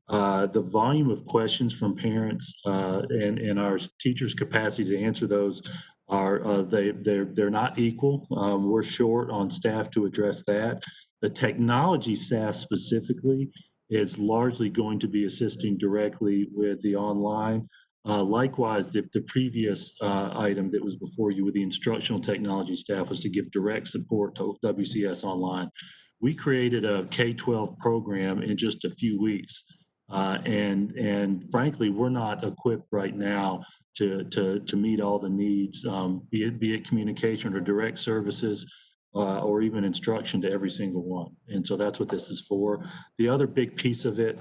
The volume of questions from parents and our teachers' capacity to answer those are they're not equal. We're short on staff to address that. The technology staff specifically is largely going to be assisting directly with the online. Likewise, the previous item that was before you with the instructional technology staff was to give direct support to WCS Online. We created a K-12 program in just a few weeks. And frankly, we're not equipped right now to meet all the needs, be it communication or direct services, or even instruction to every single one. And so that's what this is for. The other big piece of it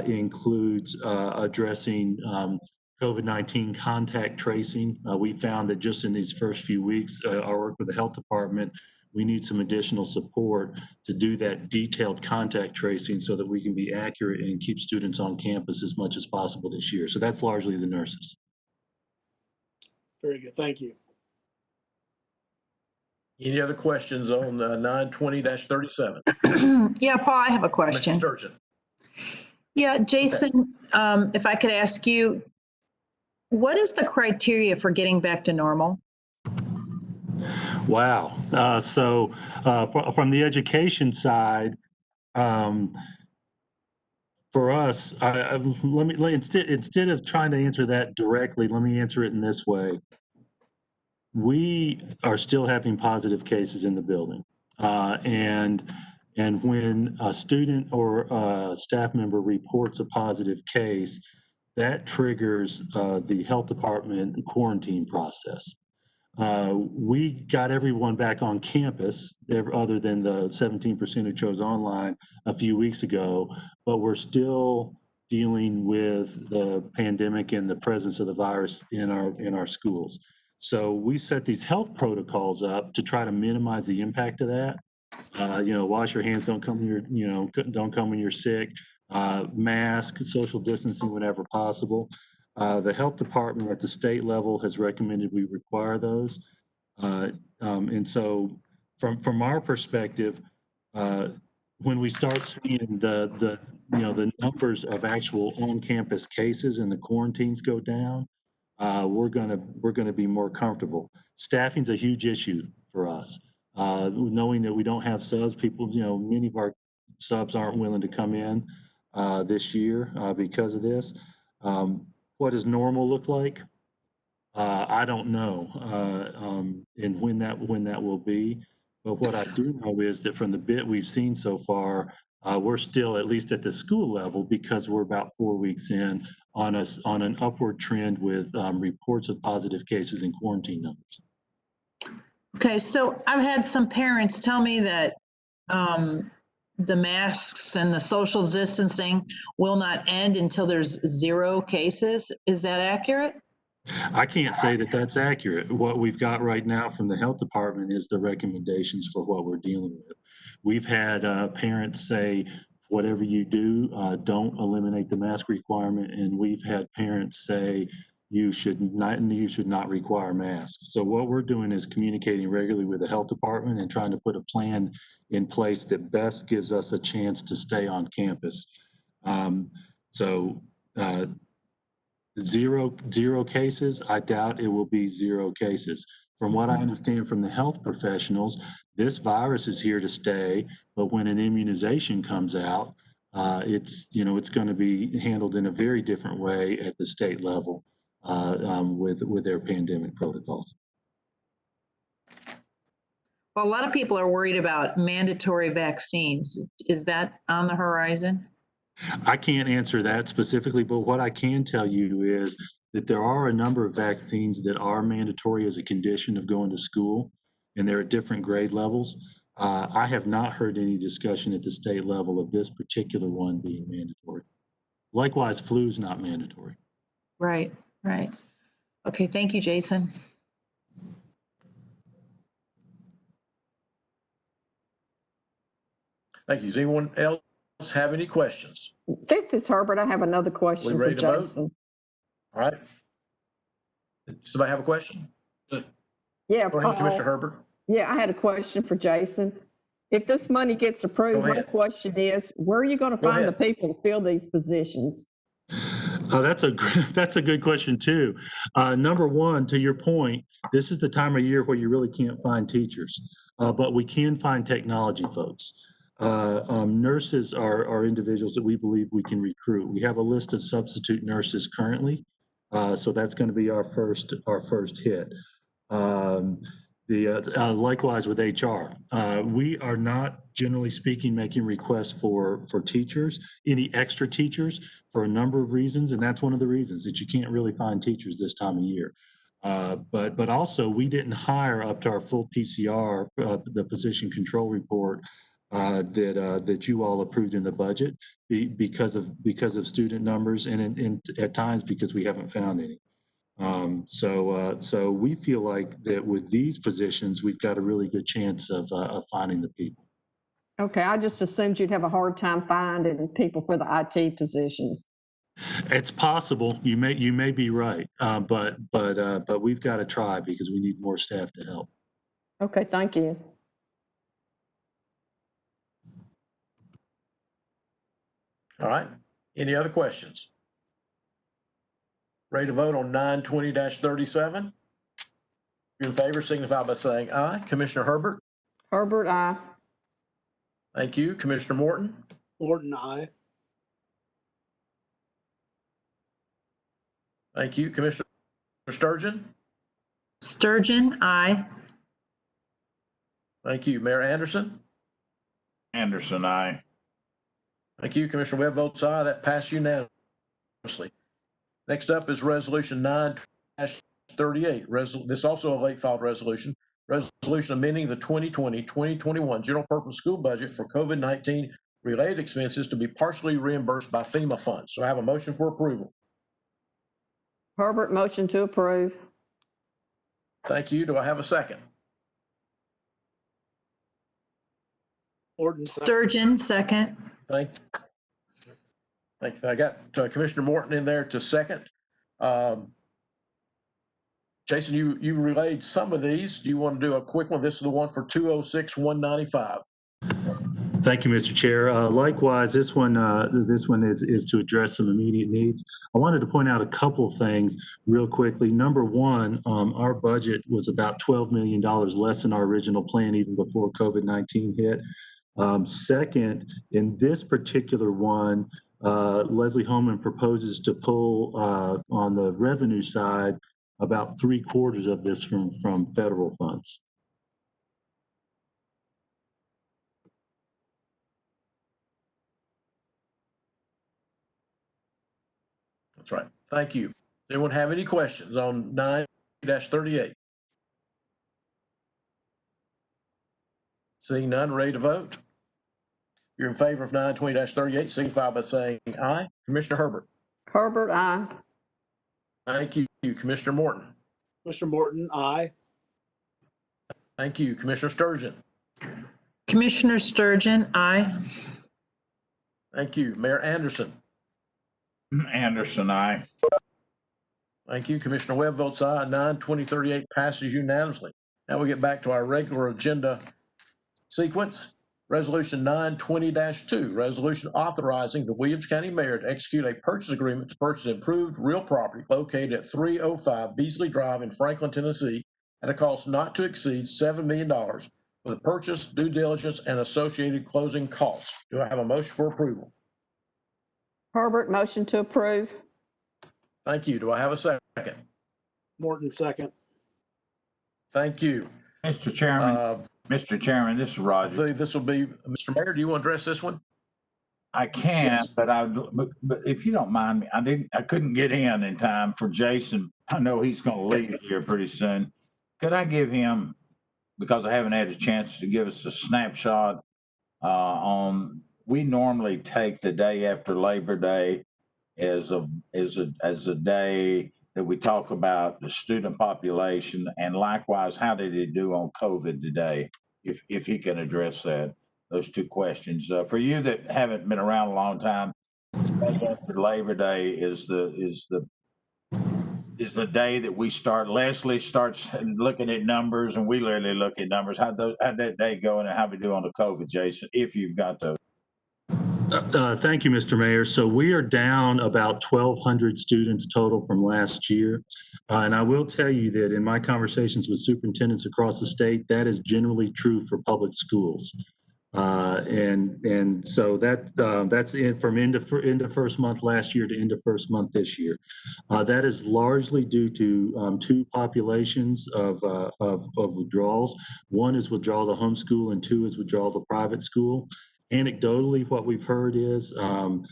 includes addressing COVID-19 contact tracing. We found that just in these first few weeks, our work with the health department, we need some additional support to do that detailed contact tracing so that we can be accurate and keep students on campus as much as possible this year. So that's largely the nurses. Very good. Thank you. Any other questions on 920-37? Yeah, Paul, I have a question. Mr. Sturgeon. Yeah, Jason, if I could ask you, what is the criteria for getting back to normal? Wow. So from the education side, for us, instead of trying to answer that directly, let me answer it in this way. We are still having positive cases in the building. And when a student or a staff member reports a positive case, that triggers the health department quarantine process. We got everyone back on campus, other than the 17% who chose online a few weeks ago, but we're still dealing with the pandemic and the presence of the virus in our schools. So we set these health protocols up to try to minimize the impact of that. Wash your hands, don't come when you're sick, mask, social distancing whenever possible. The health department at the state level has recommended we require those. And so from our perspective, when we start seeing the numbers of actual on-campus cases and the quarantines go down, we're gonna be more comfortable. Staffing's a huge issue for us. Knowing that we don't have subs, many of our subs aren't willing to come in this year because of this. What does normal look like? I don't know, and when that will be. But what I do know is that from the bit we've seen so far, we're still, at least at the school level, because we're about 4 weeks in, on an upward trend with reports of positive cases and quarantine numbers. Okay, so I've had some parents tell me that the masks and the social distancing will not end until there's 0 cases. Is that accurate? I can't say that that's accurate. What we've got right now from the health department is the recommendations for what we're dealing with. We've had parents say, whatever you do, don't eliminate the mask requirement. And we've had parents say, you should not require masks. So what we're doing is communicating regularly with the health department and trying to put a plan in place that best gives us a chance to stay on campus. Zero cases, I doubt it will be 0 cases. From what I understand from the health professionals, this virus is here to stay, but when an immunization comes out, it's going to be handled in a very different way at the state level with their pandemic protocols. Well, a lot of people are worried about mandatory vaccines. Is that on the horizon? I can't answer that specifically, but what I can tell you is that there are a number of vaccines that are mandatory as a condition of going to school. and they're at different grade levels. I have not heard any discussion at the state level of this particular one being mandatory. Likewise, flu's not mandatory. Right, right. Okay, thank you, Jason. Thank you. Does anyone else have any questions? This is Herbert. I have another question for ready to vote? Jason. All right. Somebody have a question? Yeah, Go ahead, Paul. Commissioner Herbert. Yeah, I had a question for Jason. If this money gets approved, Go my ahead. question is, where are you going to Go find the ahead. people to fill these positions? That's a good question too. Number one, to your point, this is the time of year where you really can't find teachers, but we can find technology folks. Nurses are individuals that we believe we can recruit. We have a list of substitute nurses currently, so that's going to be our first hit. Likewise with HR, we are not generally speaking making requests for teachers, any extra teachers, for a number of reasons, and that's one of the reasons that you can't really find teachers this time of year. But also we didn't hire up to our full PCR, the position control report that you all approved in the budget because of student numbers and at times because we haven't found any. So we feel like that with these positions, we've got a really good chance of finding the people. Okay, I just assumed you'd have a hard time finding people for the IT positions. It's possible. You may be right, but we've got to try because we need more staff to help. Okay, thank you. All right. Any other questions? Ready to vote on 920-37? If you're in favor, signify by saying aye. Commissioner Herbert? Herbert, aye. Thank you. Commissioner Morton? Morton, aye. Thank you. Commissioner Sturgeon? Sturgeon, aye. Thank you. Mayor Anderson? Anderson, aye. Thank you. Commissioner Webb votes aye. That passed unanimously. Next up is Resolution 9-38. This is also a late filed resolution. Resolution amending the 2020-2021 general purpose school budget for COVID-19 related expenses to be partially reimbursed by FEMA funds. So I have a motion for approval. Herbert, motion to approve. Thank you. Do I have a second? Morton, Sturgeon, second. Thank you. I got Commissioner Morton in there to second. Jason, you relayed some of these. Do you want to do a quick one? This is the one for 206-195. Thank you, Mr. Chair. Likewise, this one is to address some immediate needs. I wanted to point out a couple of things real quickly. Number one, our budget was about $12 million less than our original plan even before COVID-19 hit. Second, in this particular one, Leslie Holman proposes to pull on the revenue side about 3/4 of this from federal funds. That's right. Thank you. Does anyone have any questions on 9-38? Seeing none, ready to vote? If you're in favor of 9-20-38, signify by saying aye. Commissioner Herbert? Herbert, aye. Thank you. Commissioner Morton? Commissioner Morton, aye. Thank you. Commissioner Sturgeon? Commissioner Sturgeon, aye. Thank you. Mayor Anderson? Anderson, aye. Thank you. Commissioner Webb votes aye. 9-20-38 passes unanimously. Now we get back to our regular agenda sequence. Resolution 9-20-2, resolution authorizing the Williams County Mayor to execute a purchase agreement to purchase improved real property located at 305 Beasley Drive in Franklin, Tennessee, at a cost not to exceed $7 million for the purchase, due diligence, and associated closing costs. Do I have a motion for approval? Herbert, motion to approve. Thank you. Do I have a second? Morton, second. Thank you. Mr. Chairman, this is Roger. This will be, Mr. Mayor, do you want to address this one? I can, Yes. but if you don't mind me, I couldn't get in time for Jason. I know he's going to leave here pretty soon. Could I give him because I haven't had a chance to give us a snapshot we normally take the day after Labor Day as a day that we talk about the student population, and likewise, how did it do on COVID today? If you can address those two questions. For you that haven't been around a long time, the day after Labor Day is the day that we start. Leslie starts looking at numbers, and we literally look at numbers. How'd that day go, and how we do on the COVID, Jason? If you've got those. Thank you, Mr. Mayor. So we are down about 1,200 students total from last year. And I will tell you that in my conversations with superintendents across the state, that is generally true for public schools. And so that's it from end of first month last year to end of first month this year. That is largely due to two populations of withdrawals. One is withdrawal to homeschool, and two is withdrawal to private school. Anecdotally, what we've heard is from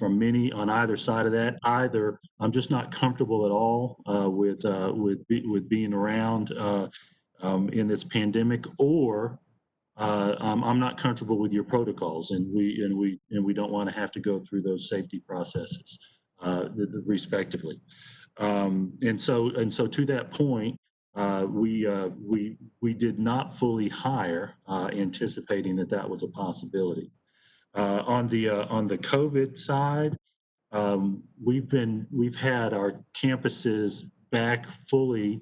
many on either side of that, either I'm just not comfortable at all with being around in this pandemic, or I'm not comfortable with your protocols, and we don't want to have to go through those safety processes, respectively. And so to that point, we did not fully hire, anticipating that was a possibility. On the COVID side, we've had our campuses back fully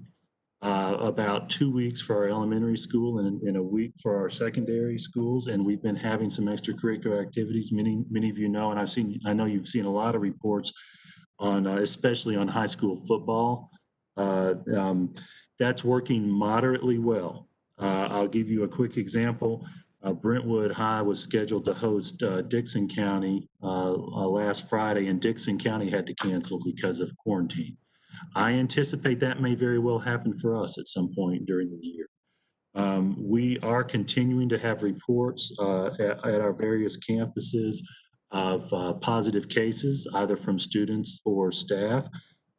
about 2 weeks for our elementary school and a week for our secondary schools, and we've been having some extracurricular activities. Many of you know, and I know you've seen a lot of reports on, especially on high school football. That's working moderately well. I'll give you a quick example. Brentwood High was scheduled to host Dixon County last Friday, and Dixon County had to cancel because of quarantine. I anticipate that may very well happen for us at some point during the year. We are continuing to have reports at our various campuses of positive cases, either from students or staff,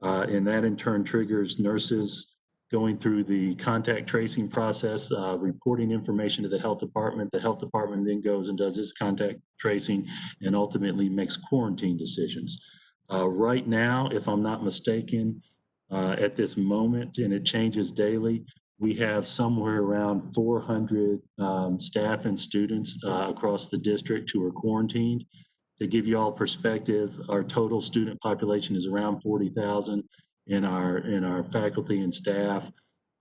and that in turn triggers nurses going through the contact tracing process, reporting information to the health department. The health department then goes and does its contact tracing and ultimately makes quarantine decisions. Right now, if I'm not mistaken, at this moment, and it changes daily, we have somewhere around 400 staff and students across the district who are quarantined. To give you all perspective, our total student population is around 40,000, and our faculty and staff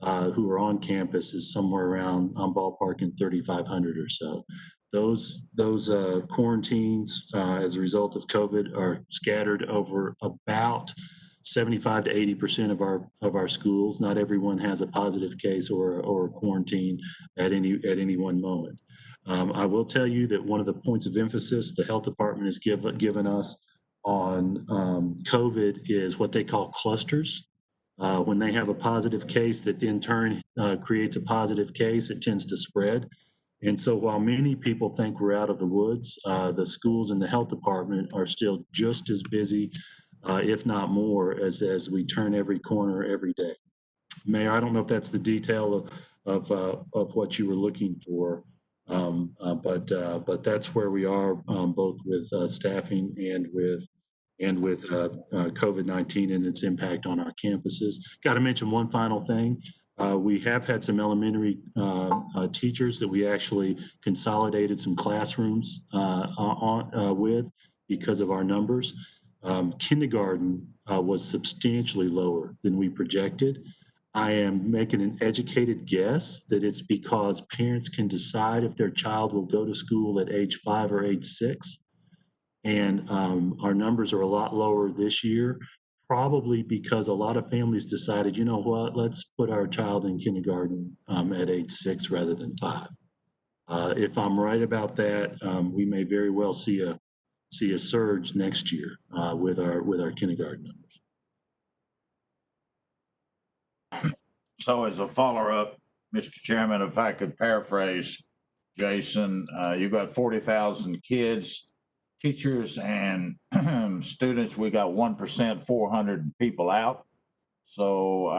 who are on campus is somewhere around, I'm ballparking 3,500 or so. Those quarantines as a result of COVID are scattered over about 75 to 80% of our schools. Not everyone has a positive case or a quarantine at any one moment. I will tell you that one of the points of emphasis the health department has given us on COVID is what they call clusters. When they have a positive case that in turn creates a positive case, it tends to spread. And so while many people think we're out of the woods, the schools and the health department are still just as busy, if not more, as we turn every corner every day. Mayor, I don't know if that's the detail of what you were looking for, but that's where we are, both with staffing and with COVID-19 and its impact on our campuses. Got to mention one final thing. We have had some elementary teachers that we actually consolidated some classrooms with because of our numbers. Kindergarten was substantially lower than we projected. I am making an educated guess that it's because parents can decide if their child will go to school at age 5 or age 6. And our numbers are a lot lower this year, probably because a lot of families decided, you know what, let's put our child in kindergarten at age 6 rather than 5. If I'm right about that, we may very well see a surge next year with our kindergarten numbers. So as a follow-up, Mr. Chairman, if I could paraphrase Jason, you've got 40,000 kids, teachers, and students. We got 1%, 400 people out. So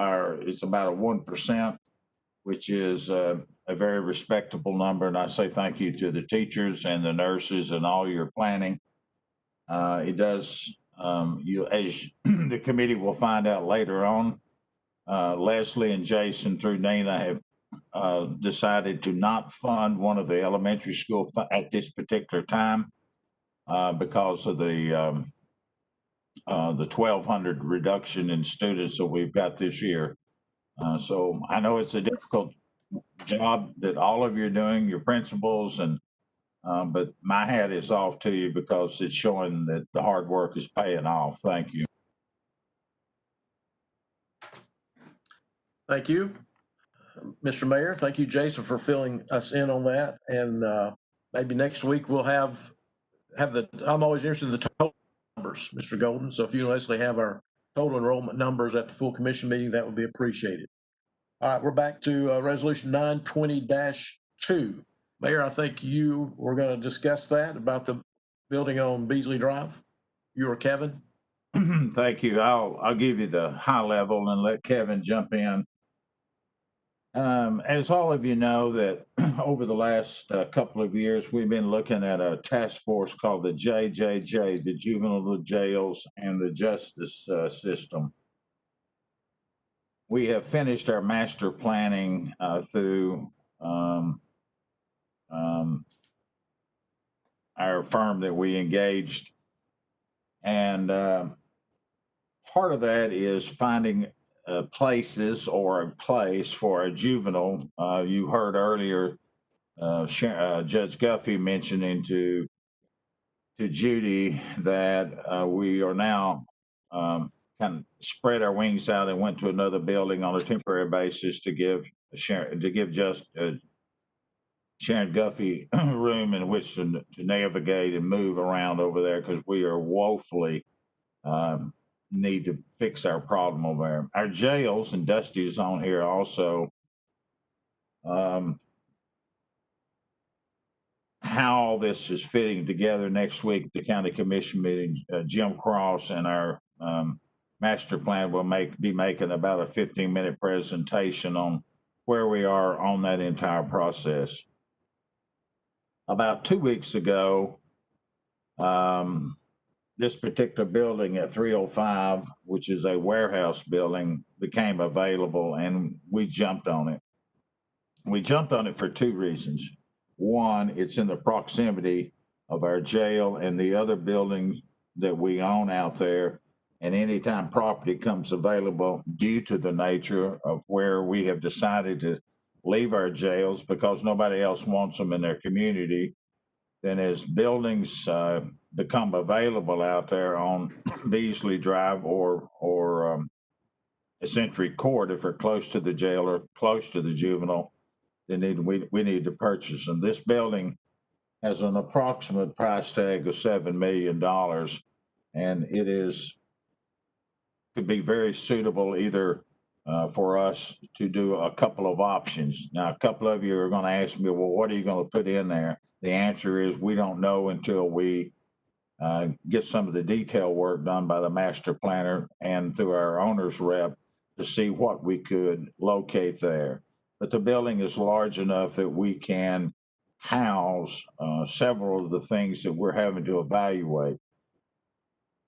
it's about a 1%. which is a very respectable number. And I say thank you to the teachers and the nurses and all your planning. It does, as the committee will find out later on, Leslie and Jason through Nina have decided to not fund one of the elementary school at this particular time because of the 1,200 reduction in students that we've got this year. So I know it's a difficult job that all of you are doing, your principals, and but my hat is off to you because it's showing that the hard work is paying off. Thank you. Thank you, Mr. Mayor. Thank you, Jason, for filling us in on that. And maybe next week we'll have I'm always interested in the total numbers, Mr. Golden. So if you and Leslie have our total enrollment numbers at the full commission meeting, that would be appreciated. All right, we're back to resolution 920-2. Mayor, I think you were going to discuss that about the building on Beasley Drive. You or Kevin? Thank you. I'll give you the high level and let Kevin jump in. As all of you know, that over the last couple of years, we've been looking at a task force called the JJJ, the Juvenile Jails and the Justice System. We have finished our master planning through our firm that we engaged. And part of that is finding places or a place for a juvenile. You heard earlier Judge Guffey mentioning to Judy that we are now kind of spread our wings out and went to another building on a temporary basis to give Sharon Guffey room in which to navigate and move around over there, because we are woefully need to fix our problem over there. Our jails, and Dusty's on here also, how all this is fitting together. Next week, the county commission meeting, Jim Cross and our master plan will be making about a 15-minute presentation on where we are on that entire process. About 2 weeks ago, this particular building at 305, which is a warehouse building, became available, and we jumped on it. We jumped on it for two reasons. One, it's in the proximity of our jail and the other buildings that we own out there. And anytime property comes available due to the nature of where we have decided to leave our jails because nobody else wants them in their community, then as buildings become available out there on Beasley Drive or Century Court, if they're close to the jail or close to the juvenile, we need to purchase them. This building has an approximate price tag of $7 million, and it could be very suitable either for us to do a couple of options. Now, a couple of you are going to ask me, well, what are you going to put in there? The answer is we don't know until we get some of the detail work done by the master planner and through our owner's rep to see what we could locate there. But the building is large enough that we can house several of the things that we're having to evaluate.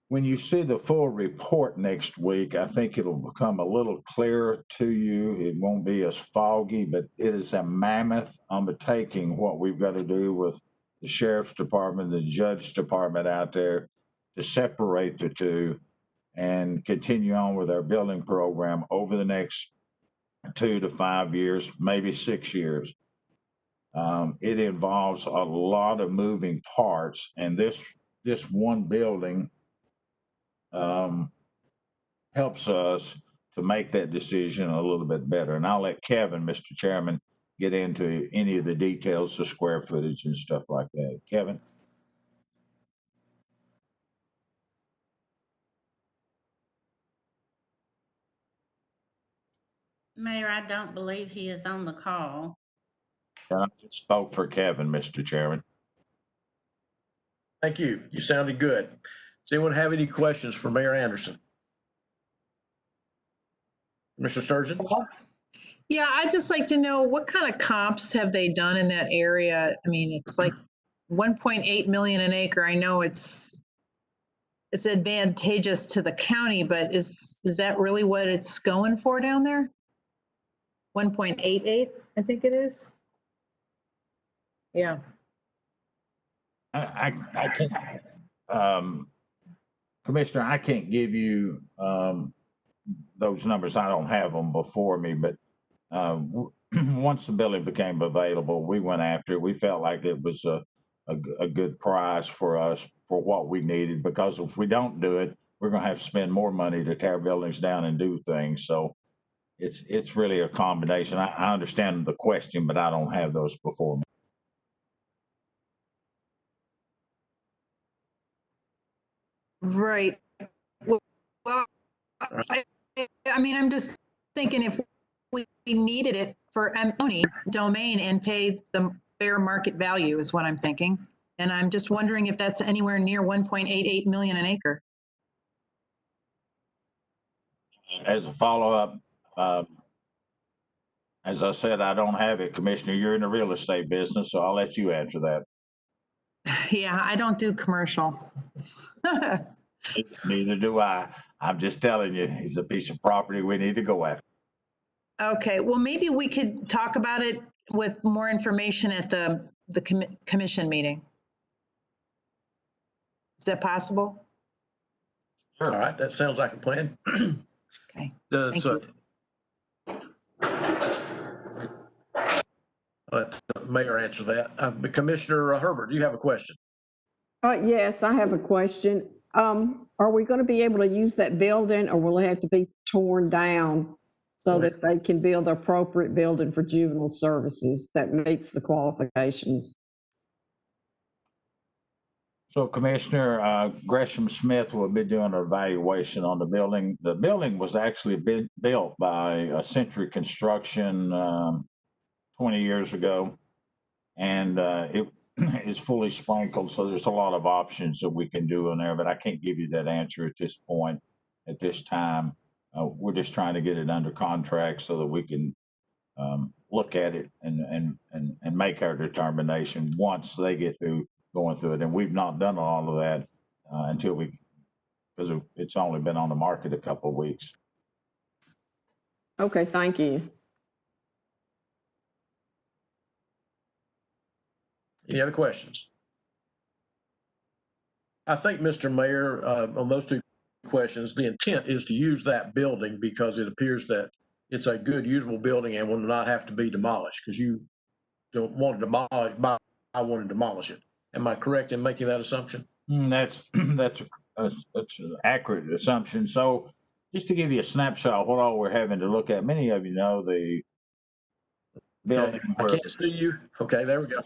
When you see the full report next week, I think it'll become a little clearer to you. It won't be as foggy, but it is a mammoth undertaking what we've got to do with the sheriff's department, the judge department out there to separate the two and continue on with our building program over the next 2 to 5 years, maybe 6 years. It involves a lot of moving parts, and this one building helps us to make that decision a little bit better. And I'll let Kevin, Mr. Chairman, get into any of the details, the square footage and stuff like that. Kevin? Mayor, I don't believe he is on the call. I just spoke for Kevin, Mr. Chairman. Thank you. You sounded good. Does anyone have any questions for Mayor Anderson? Mr. Sturgeon? Yeah, I'd just like to know what kind of comps have they done in that area? I mean, it's like 1.8 million an acre. I know it's advantageous to the county, but is that really what it's going for down there? 1.88, I think it is. Yeah. I can't, Commissioner, I can't give you those numbers. I don't have them before me, but once the building became available, we went after it. We felt like it was a good price for us for what we needed, because if we don't do it, we're going to have to spend more money to tear buildings down and do things. So it's really a combination. I understand the question, but I don't have those before me. Right. Well, I mean, I'm just thinking if we needed it for money domain and pay the fair market value is what I'm thinking. And I'm just wondering if that's anywhere near 1.88 million an acre. As a follow-up, as I said, I don't have it, Commissioner. You're in the real estate business, so I'll let you answer that. Yeah, I don't do commercial. Neither do I. I'm just telling you, it's a piece of property we need to go after. Okay, well, maybe we could talk about it with more information at the commission meeting. Is that possible? All right, that sounds like a plan. Okay. Does, Thank you. Let the mayor answer that. Commissioner Herbert, do you have a question? Yes, I have a question. Are we going to be able to use that building, or will it have to be torn down so that they can build the appropriate building for juvenile services that meets the qualifications? So Commissioner Gresham Smith will be doing an evaluation on the building. The building was actually built by Century Construction 20 years ago, and it is fully sprinkled. So there's a lot of options that we can do in there, but I can't give you that answer at this point, at this time. We're just trying to get it under contract so that we can look at it and make our determination once they get through going through it. And we've not done all of that because it's only been on the market a couple of weeks. Okay, thank you. Any other questions? I think, Mr. Mayor, on those two questions, the intent is to use that building because it appears that it's a good usable building and will not have to be demolished, because you don't want to demolish, I want to demolish it. Am I correct in making that assumption? That's an accurate assumption. So just to give you a snapshot of what all we're having to look at, many of you know the building. Okay. I can't see you. Okay, there we go.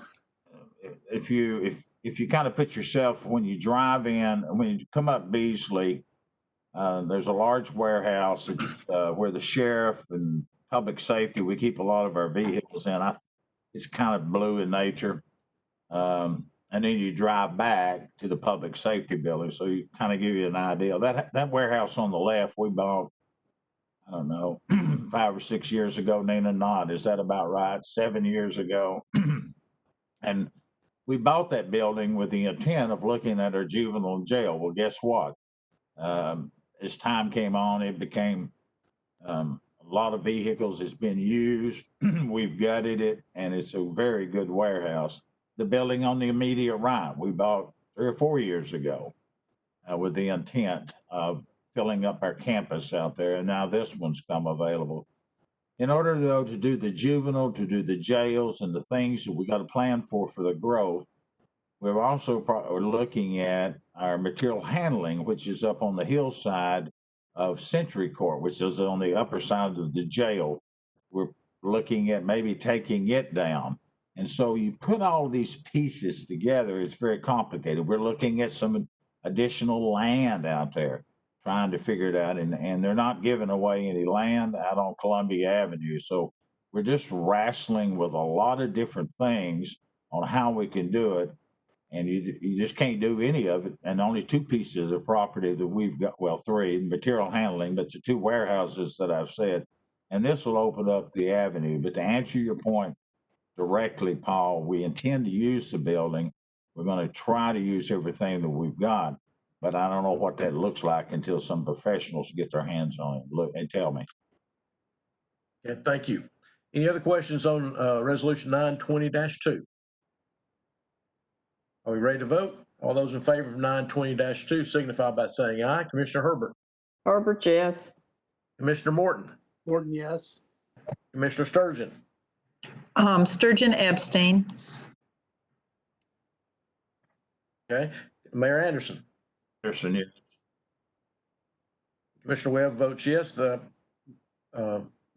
If you kind of put yourself, when you drive in, when you come up Beasley, there's a large warehouse where the sheriff and public safety, we keep a lot of our vehicles in. It's kind of blue in nature. And then you drive back to the public safety building. So you kind of give you an idea. That warehouse on the left, we bought, I don't know, 5 or 6 years ago, Nina Nod. Is that about right? 7 years ago. And we bought that building with the intent of looking at our juvenile jail. Well, guess what? As time came on, it became a lot of vehicles has been used. We've gutted it, and it's a very good warehouse. The building on the immediate right, we bought 3 or 4 years ago with the intent of filling up our campus out there, and now this one's come available. In order though to do the juvenile, to do the jails and the things that we got to plan for the growth, we're also looking at our material handling, which is up on the hillside of Century Court, which is on the upper side of the jail. We're looking at maybe taking it down. And so you put all these pieces together, it's very complicated. We're looking at some additional land out there, trying to figure it out. And they're not giving away any land out on Columbia Avenue. So we're just wrestling with a lot of different things on how we can do it. And you just can't do any of it. And only 2 pieces of property that we've got, well, 3, material handling, but the 2 warehouses that I've said, and this will open up the avenue. But to answer your point directly, Paul, we intend to use the building. We're going to try to use everything that we've got, but I don't know what that looks like until some professionals get their hands on it. Look and tell me. Okay, thank you. Any other questions on Resolution 920-2? Are we ready to vote? All those in favor of 920-2 signify by saying aye. Commissioner Herbert? Herbert, yes. Commissioner Morton? Morton, yes. Commissioner Sturgeon? Sturgeon abstain. Okay. Mayor Anderson? Anderson, yes. Commissioner Webb votes yes. The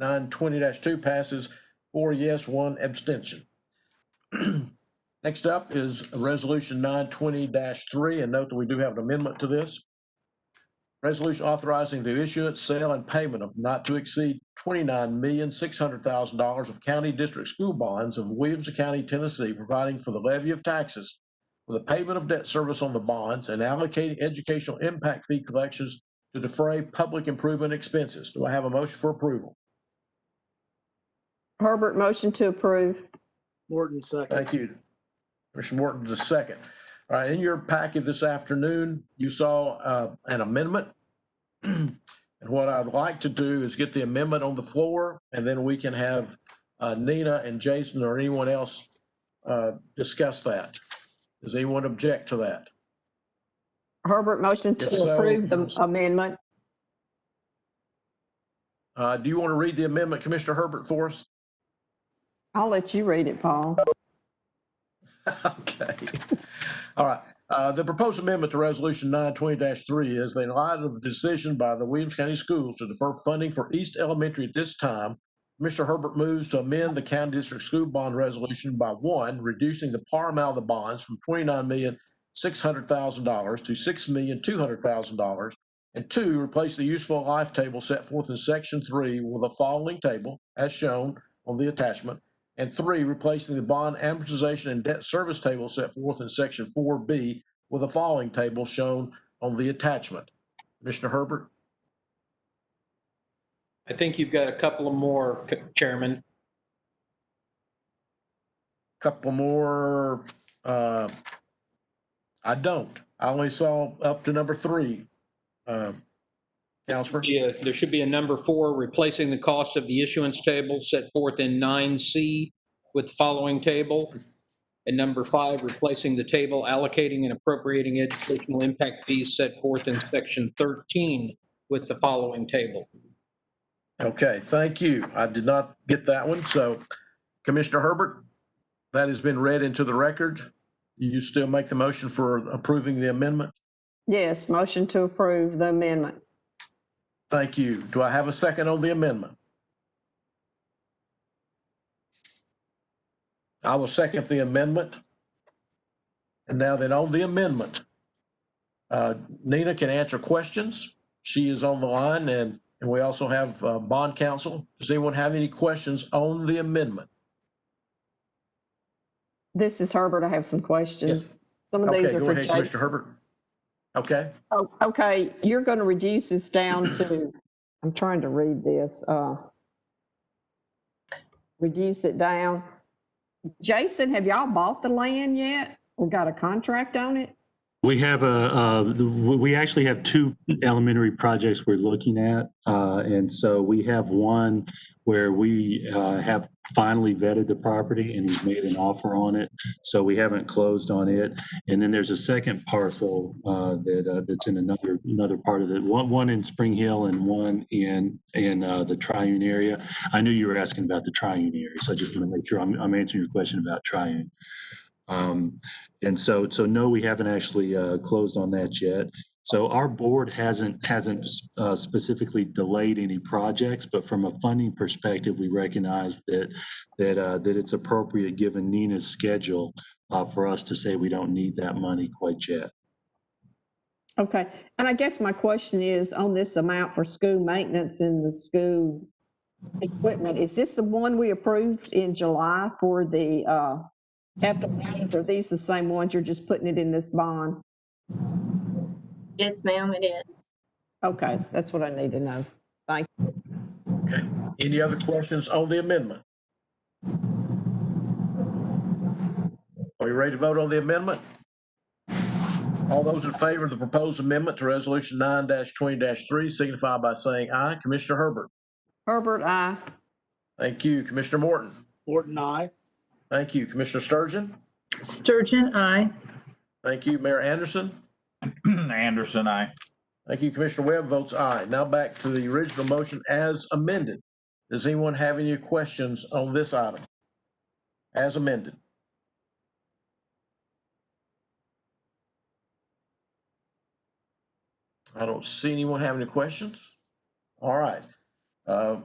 920-2 passes 4 yes, 1 abstention. Next up is Resolution 920-3, and note that we do have an amendment to this. Resolution authorizing the issuance, sale, and payment of not to exceed $29,600,000 of county district school bonds of Williamson County, Tennessee, providing for the levy of taxes, for the payment of debt service on the bonds, and allocating educational impact fee collections to defray public improvement expenses. Do I have a motion for approval? Herbert, motion to approve. Morton, second. Thank you. Commissioner Morton, the second. All right, in your packet this afternoon, you saw an amendment. And what I'd like to do is get the amendment on the floor, and then we can have Nina and Jason or anyone else discuss that. Does anyone object to that? Herbert, motion to If so, approve the amendment. Do you want to read the amendment, Commissioner Herbert, for us? I'll let you read it, Paul. Okay. All right. The proposed amendment to Resolution 920-3 is that in light of the decision by the Williams County Schools to defer funding for East Elementary at this time, Mr. Herbert moves to amend the county district school bond resolution by 1, reducing the par amount of the bonds from $29,600,000 to $6,200,000, and 2, replace the useful life table set forth in Section 3 with the following table, as shown on the attachment, and 3, replacing the bond amortization and debt service table set forth in Section 4B with the following table shown on the attachment. Commissioner Herbert? I think you've got a couple of more, Chairman. Couple more. I don't. I only saw up to number 3. Counselor? There should be a number 4, replacing the cost of the issuance table set forth in 9C with the following table. And number 5, replacing the table allocating and appropriating educational impact fees set forth in Section 13 with the following table. Okay, thank you. I did not get that one. So, Commissioner Herbert, that has been read into the record. You still make the motion for approving the amendment? Yes, motion to approve the amendment. Thank you. Do I have a second on the amendment? I will second the amendment. And now then on the amendment, Nina can answer questions. She is on the line, and we also have bond counsel. Does anyone have any questions on the amendment? This is Herbert. I have some questions. Yes. Some of these Okay, are go for ahead, Jason. Commissioner Herbert. Okay. Oh, okay, you're going to reduce this down to, I'm trying to read this, reduce it down. Jason, have y'all bought the land yet or got a contract on it? We have we actually have 2 elementary projects we're looking at. And so we have one where we have finally vetted the property and we've made an offer on it. So we haven't closed on it. And then there's a second parcel that's in another part of it. One in Spring Hill and one in the Triune area. I knew you were asking about the Triune area, so I just want to make sure I'm answering your question about Triune. And so no, we haven't actually closed on that yet. So our board hasn't specifically delayed any projects, but from a funding perspective, we recognize that it's appropriate given Nina's schedule for us to say we don't need that money quite yet. Okay, and I guess my question is on this amount for school maintenance and the school equipment, is this the one we approved in July for the capital needs? Are these the same ones? You're just putting it in this bond? Yes, ma'am, it is. Okay, that's what I need to know. Thank you. Okay. Any other questions on the amendment? Are you ready to vote on the amendment? All those in favor of the proposed amendment to Resolution 9-20-3 signify by saying aye. Commissioner Herbert? Herbert, aye. Thank you. Commissioner Morton? Morton, aye. Thank you. Commissioner Sturgeon? Sturgeon, aye. Thank you. Mayor Anderson? Anderson, aye. Thank you. Commissioner Webb votes aye. Now back to the original motion as amended. Does anyone have any questions on this item as amended? I don't see anyone having any questions. All right. We're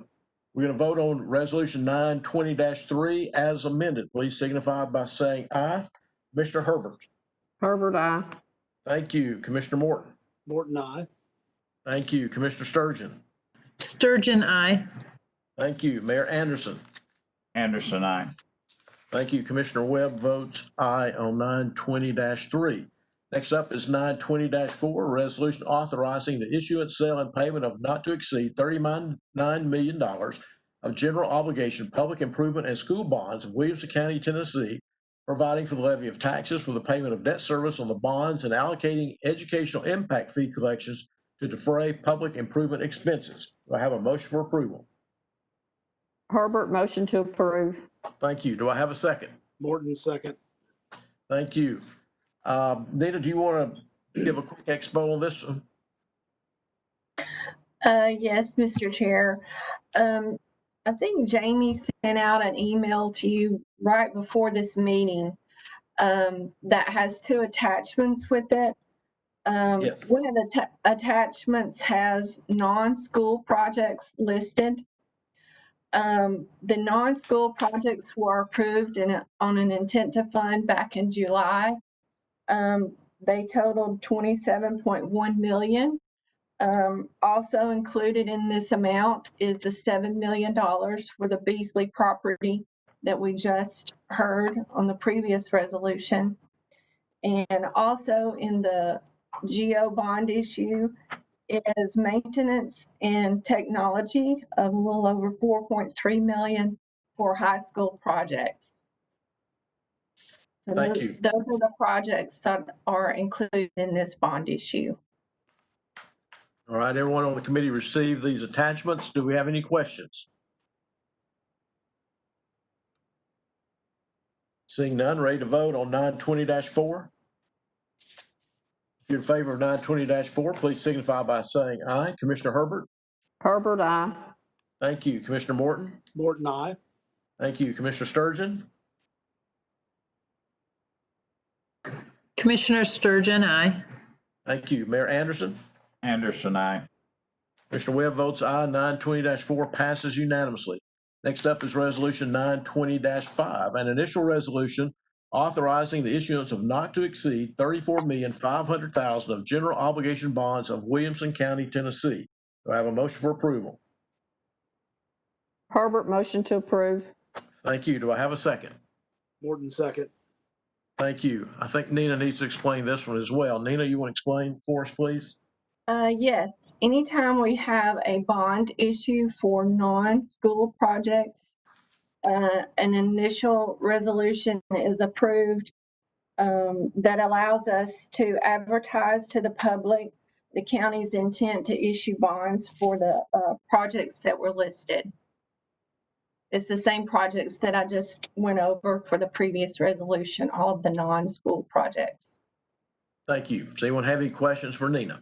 going to vote on Resolution 9-20-3 as amended. Please signify by saying aye. Commissioner Herbert? Herbert, aye. Thank you. Commissioner Morton? Morton, aye. Thank you. Commissioner Sturgeon? Sturgeon, aye. Thank you. Mayor Anderson? Anderson, aye. Thank you. Commissioner Webb votes aye on 9-20-3. Next up is 9-20-4, a resolution authorizing the issuance, sale, and payment of not to exceed $39 million of general obligation public improvement and school bonds of Williamson County, Tennessee, providing for the levy of taxes for the payment of debt service on the bonds and allocating educational impact fee collections to defray public improvement expenses. Do I have a motion for approval? Herbert, motion to approve. Thank you. Do I have a second? Morton, second. Thank you. Nina, do you want to give a quick expo on this? Yes, Mr. Chair. I think Jamie sent out an email to you right before this meeting that has two attachments with it. Yes. One of the attachments has non-school projects listed. The non-school projects were approved on an intent to fund back in July. They totaled $27.1 million. Also included in this amount is the $7 million for the Beasley property that we just heard on the previous resolution. And also in the GO bond issue is maintenance and technology of a little over $4.3 million for high school projects. So Thank you. those are the projects that are included in this bond issue. All right, everyone on the committee received these attachments. Do we have any questions? Seeing none, ready to vote on 9-20-4? If you're in favor of 9-20-4, please signify by saying aye. Commissioner Herbert? Herbert, aye. Thank you. Commissioner Morton? Morton, aye. Thank you. Commissioner Sturgeon? Commissioner Sturgeon, aye. Thank you. Mayor Anderson? Anderson, aye. Commissioner Webb votes aye. 9-20-4 passes unanimously. Next up is Resolution 9-20-5, an initial resolution authorizing the issuance of not to exceed $34,500,000 of general obligation bonds of Williamson County, Tennessee. Do I have a motion for approval? Herbert, motion to approve. Thank you. Do I have a second? Morton, second. Thank you. I think Nina needs to explain this one as well. Nina, you want to explain for us, please? Yes, anytime we have a bond issue for non-school projects, an initial resolution is approved that allows us to advertise to the public the county's intent to issue bonds for the projects that were listed. It's the same projects that I just went over for the previous resolution, all of the non-school projects. Thank you. Does anyone have any questions for Nina?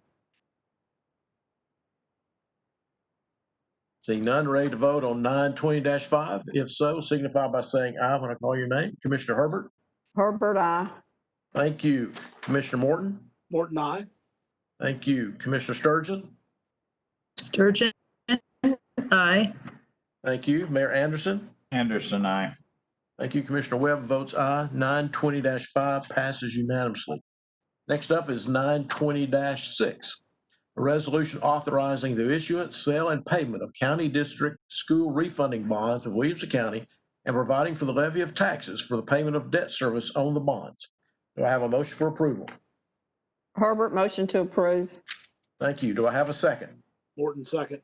Seeing none, ready to vote on 9-20-5? If so, signify by saying aye when I call your name. Commissioner Herbert? Herbert, aye. Thank you. Commissioner Morton? Morton, aye. Thank you. Commissioner Sturgeon? Sturgeon, aye. Thank you. Mayor Anderson? Anderson, aye. Thank you. Commissioner Webb votes aye. 9-20-5 passes unanimously. Next up is 9-20-6, a resolution authorizing the issuance, sale, and payment of county district school refunding bonds of Williamson County and providing for the levy of taxes for the payment of debt service on the bonds. Do I have a motion for approval? Herbert, motion to approve. Thank you. Do I have a second? Morton, second.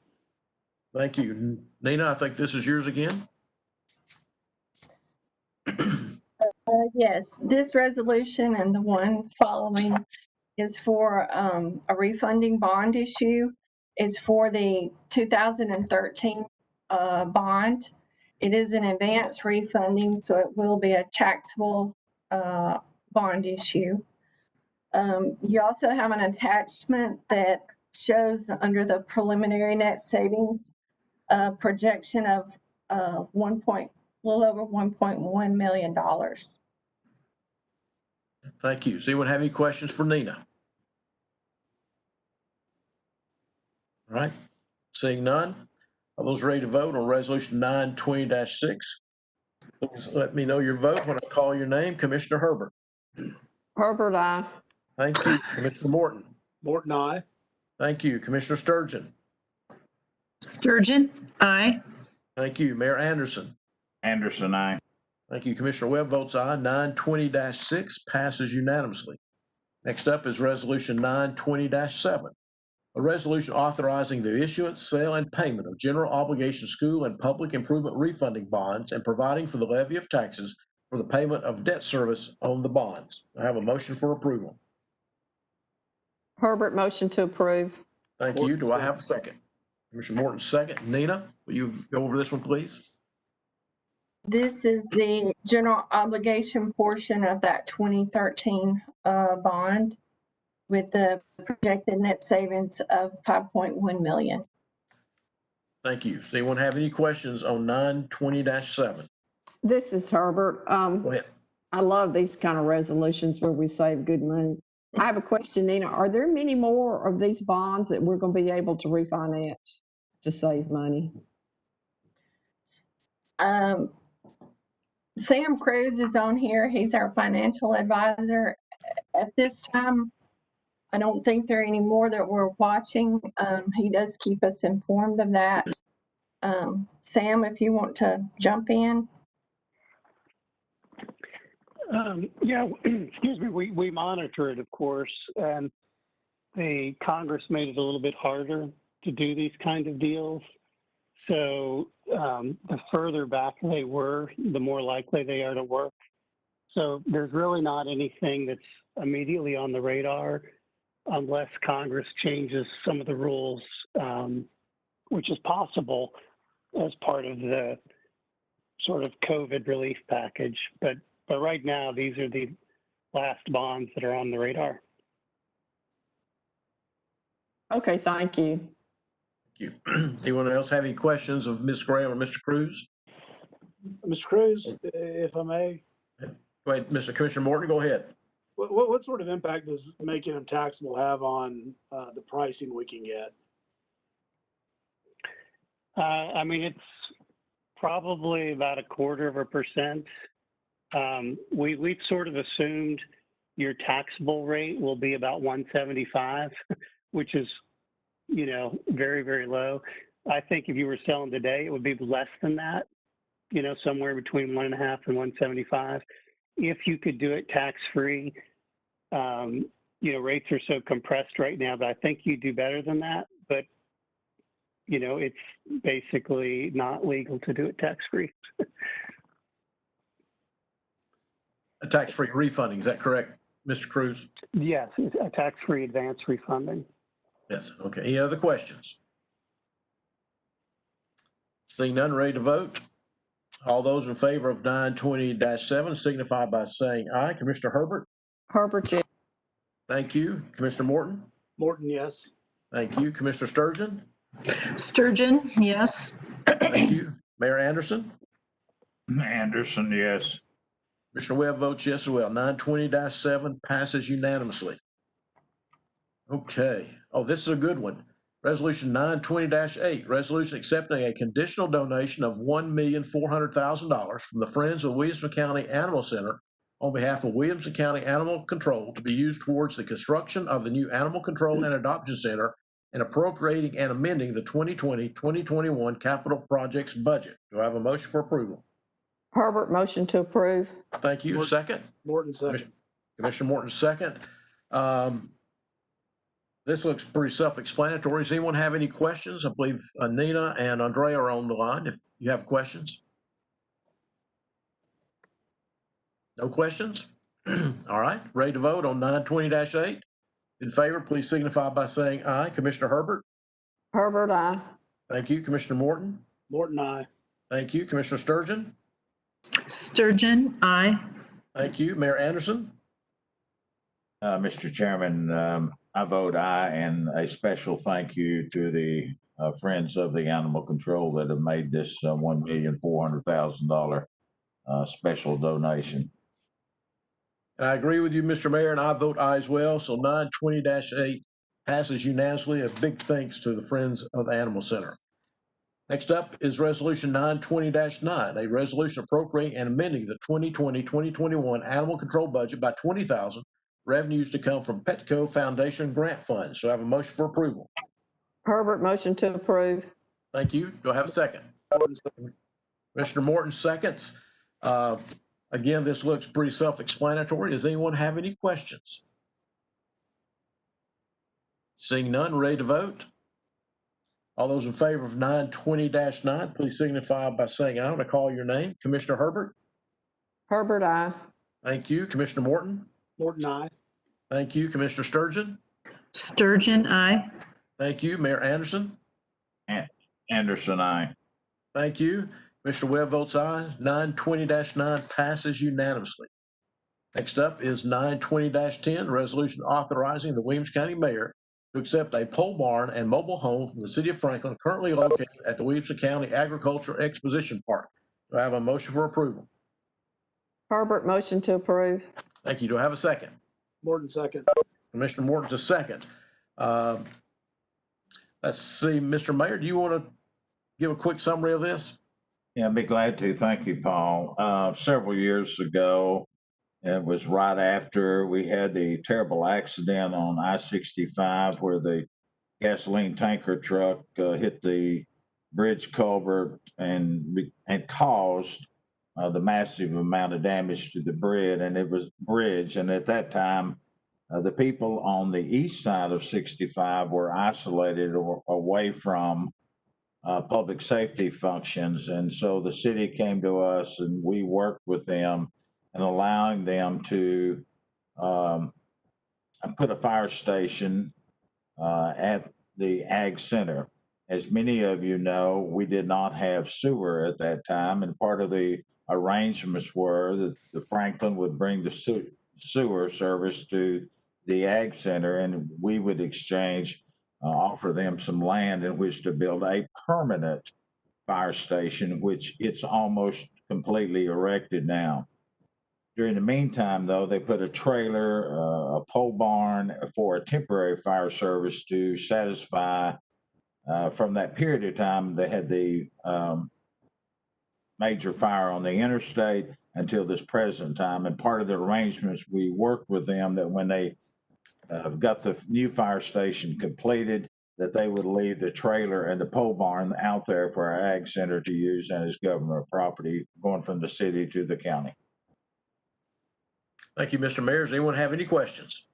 Thank you. Nina, I think this is yours again. Yes, this resolution and the one following is for a refunding bond issue. It's for the 2013 bond. It is an advance refunding, so it will be a taxable bond issue. You also have an attachment that shows under the preliminary net savings projection of a little over $1.1 million. Thank you. Does anyone have any questions for Nina? All right, seeing none. Are those ready to vote on resolution 920-6? Please let me know your vote when I call your name. Commissioner Herbert. Herbert, aye. Thank you. Commissioner Morton. Morton, aye. Thank you. Commissioner Sturgeon. Sturgeon, aye. Thank you. Mayor Anderson. Anderson, aye. Thank you. Commissioner Webb votes aye. 920-6 passes unanimously. Next up is resolution 920-7. A resolution authorizing the issuance, sale, and payment of general obligation school and public improvement refunding bonds and providing for the levy of taxes for the payment of debt service on the bonds. I have a motion for approval. Herbert, motion to approve. Thank you. Do I have a second? Commissioner Morton, second. Nina, will you go over this one, please? This is the general obligation portion of that 2013 bond with the projected net savings of $5.1 million. Thank you. Does anyone have any questions on 920-7? This is Herbert. Go ahead. I love these kind of resolutions where we save good money. I have a question, Nina. Are there many more of these bonds that we're going to be able to refinance to save money? Sam Cruz is on here. He's our financial advisor. At this time, I don't think there are any more that we're watching. He does keep us informed of that. Sam, if you want to jump in. Yeah, excuse me, we monitor it, of course, and the Congress made it a little bit harder to do these kind of deals. So the further back they were, the more likely they are to work. So there's really not anything that's immediately on the radar unless Congress changes some of the rules, which is possible as part of the sort of COVID relief package. But right now, these are the last bonds that are on the radar. Okay, thank you. Thank you. Anyone else have any questions of Ms. Graham or Mr. Cruz? Mr. Cruz, if I may. Go ahead, Mr. Commissioner Morton, go ahead. What sort of impact does making them taxable have on the pricing we can get? I mean, it's probably about 0.25%. We've sort of assumed your taxable rate will be about 175, which is, you know, very, very low. I think if you were selling today, it would be less than that, you know, somewhere between 1.5 and 175. If you could do it tax-free, you know, rates are so compressed right now, but I think you do better than that. But, you know, it's basically not legal to do it tax-free. A tax-free refunding, is that correct, Mr. Cruz? Yes, a tax-free advance refunding. Yes, okay. Any other questions? Seeing none, ready to vote? All those in favor of 920-7 signify by saying aye. Commissioner Herbert? Herbert, yes. Thank you. Commissioner Morton? Morton, yes. Thank you. Commissioner Sturgeon? Sturgeon, yes. Thank you. Mayor Anderson? Anderson, yes. Commissioner Webb votes yes as well. 920-7 passes unanimously. Okay. Oh, this is a good one. Resolution 920-8, resolution accepting a conditional donation of $1,400,000 from the Friends of Williamson County Animal Center on behalf of Williamson County Animal Control to be used towards the construction of the new Animal Control and Adoption Center and appropriating and amending the 2020-2021 capital projects budget. Do I have a motion for approval? Herbert, motion to approve. Thank you. Second? Morton, second. Commissioner Morton, second. This looks pretty self-explanatory. Does anyone have any questions? I believe Nina and Andrea are on the line if you have questions. No questions? All right, ready to vote on 920-8. In favor, please signify by saying aye. Commissioner Herbert? Herbert, aye. Thank you. Commissioner Morton? Morton, aye. Thank you. Commissioner Sturgeon? Sturgeon, aye. Thank you. Mayor Anderson? Mr. Chairman, I vote aye, and a special thank you to the Friends of the Animal Control that have made this $1,400,000 special donation. I agree with you, Mr. Mayor, and I vote aye as well. So 920-8 passes unanimously. A big thanks to the Friends of the Animal Center. Next up is Resolution 920-9, a resolution appropriating and amending the 2020-2021 animal control budget by $20,000, revenues to come from Petco Foundation grant funds. So I have a motion for approval. Herbert, motion to approve. Thank you. Do I have a second? Commissioner Morton seconds. Again, this looks pretty self-explanatory. Does anyone have any questions? Seeing none, ready to vote? All those in favor of 920-9, please signify by saying aye when I call your name. Commissioner Herbert? Herbert, aye. Thank you. Commissioner Morton? Morton, aye. Thank you. Commissioner Sturgeon? Sturgeon, aye. Thank you. Mayor Anderson? Anderson, aye. Thank you. Commissioner Webb votes aye. 920-9 passes unanimously. Next up is 920-10, resolution authorizing the Williamson County Mayor to accept a pole barn and mobile home from the city of Franklin currently located at the Williamson County Agriculture Exposition Park. Do I have a motion for approval? Herbert, motion to approve. Thank you. Do I have a second? Morton, second. Commissioner Morton's a second. Let's see, Mr. Mayor, do you want to give a quick summary of this? Yeah, I'd be glad to. Thank you, Paul. Several years ago, it was right after we had the terrible accident on I-65 where the gasoline tanker truck hit the bridge culvert and caused the massive amount of damage to the bridge. And it was bridge. And at that time, the people on the east side of 65 were isolated or away from public safety functions. And so the city came to us and we worked with them and allowing them to put a fire station at the Ag Center. As many of you know, we did not have sewer at that time, and part of the arrangements were that the Franklin would bring the sewer service to the Ag Center, and we would offer them some land in which to build a permanent fire station, which it's almost completely erected now. During the meantime, though, they put a trailer, a pole barn for a temporary fire service to satisfy. From that period of time, they had the major fire on the interstate until this present time. And part of the arrangements, we worked with them that when they got the new fire station completed, that they would leave the trailer and the pole barn out there for our Ag Center to use as government property going from the city to the county. Thank you, Mr. Mayor. Does anyone have any questions?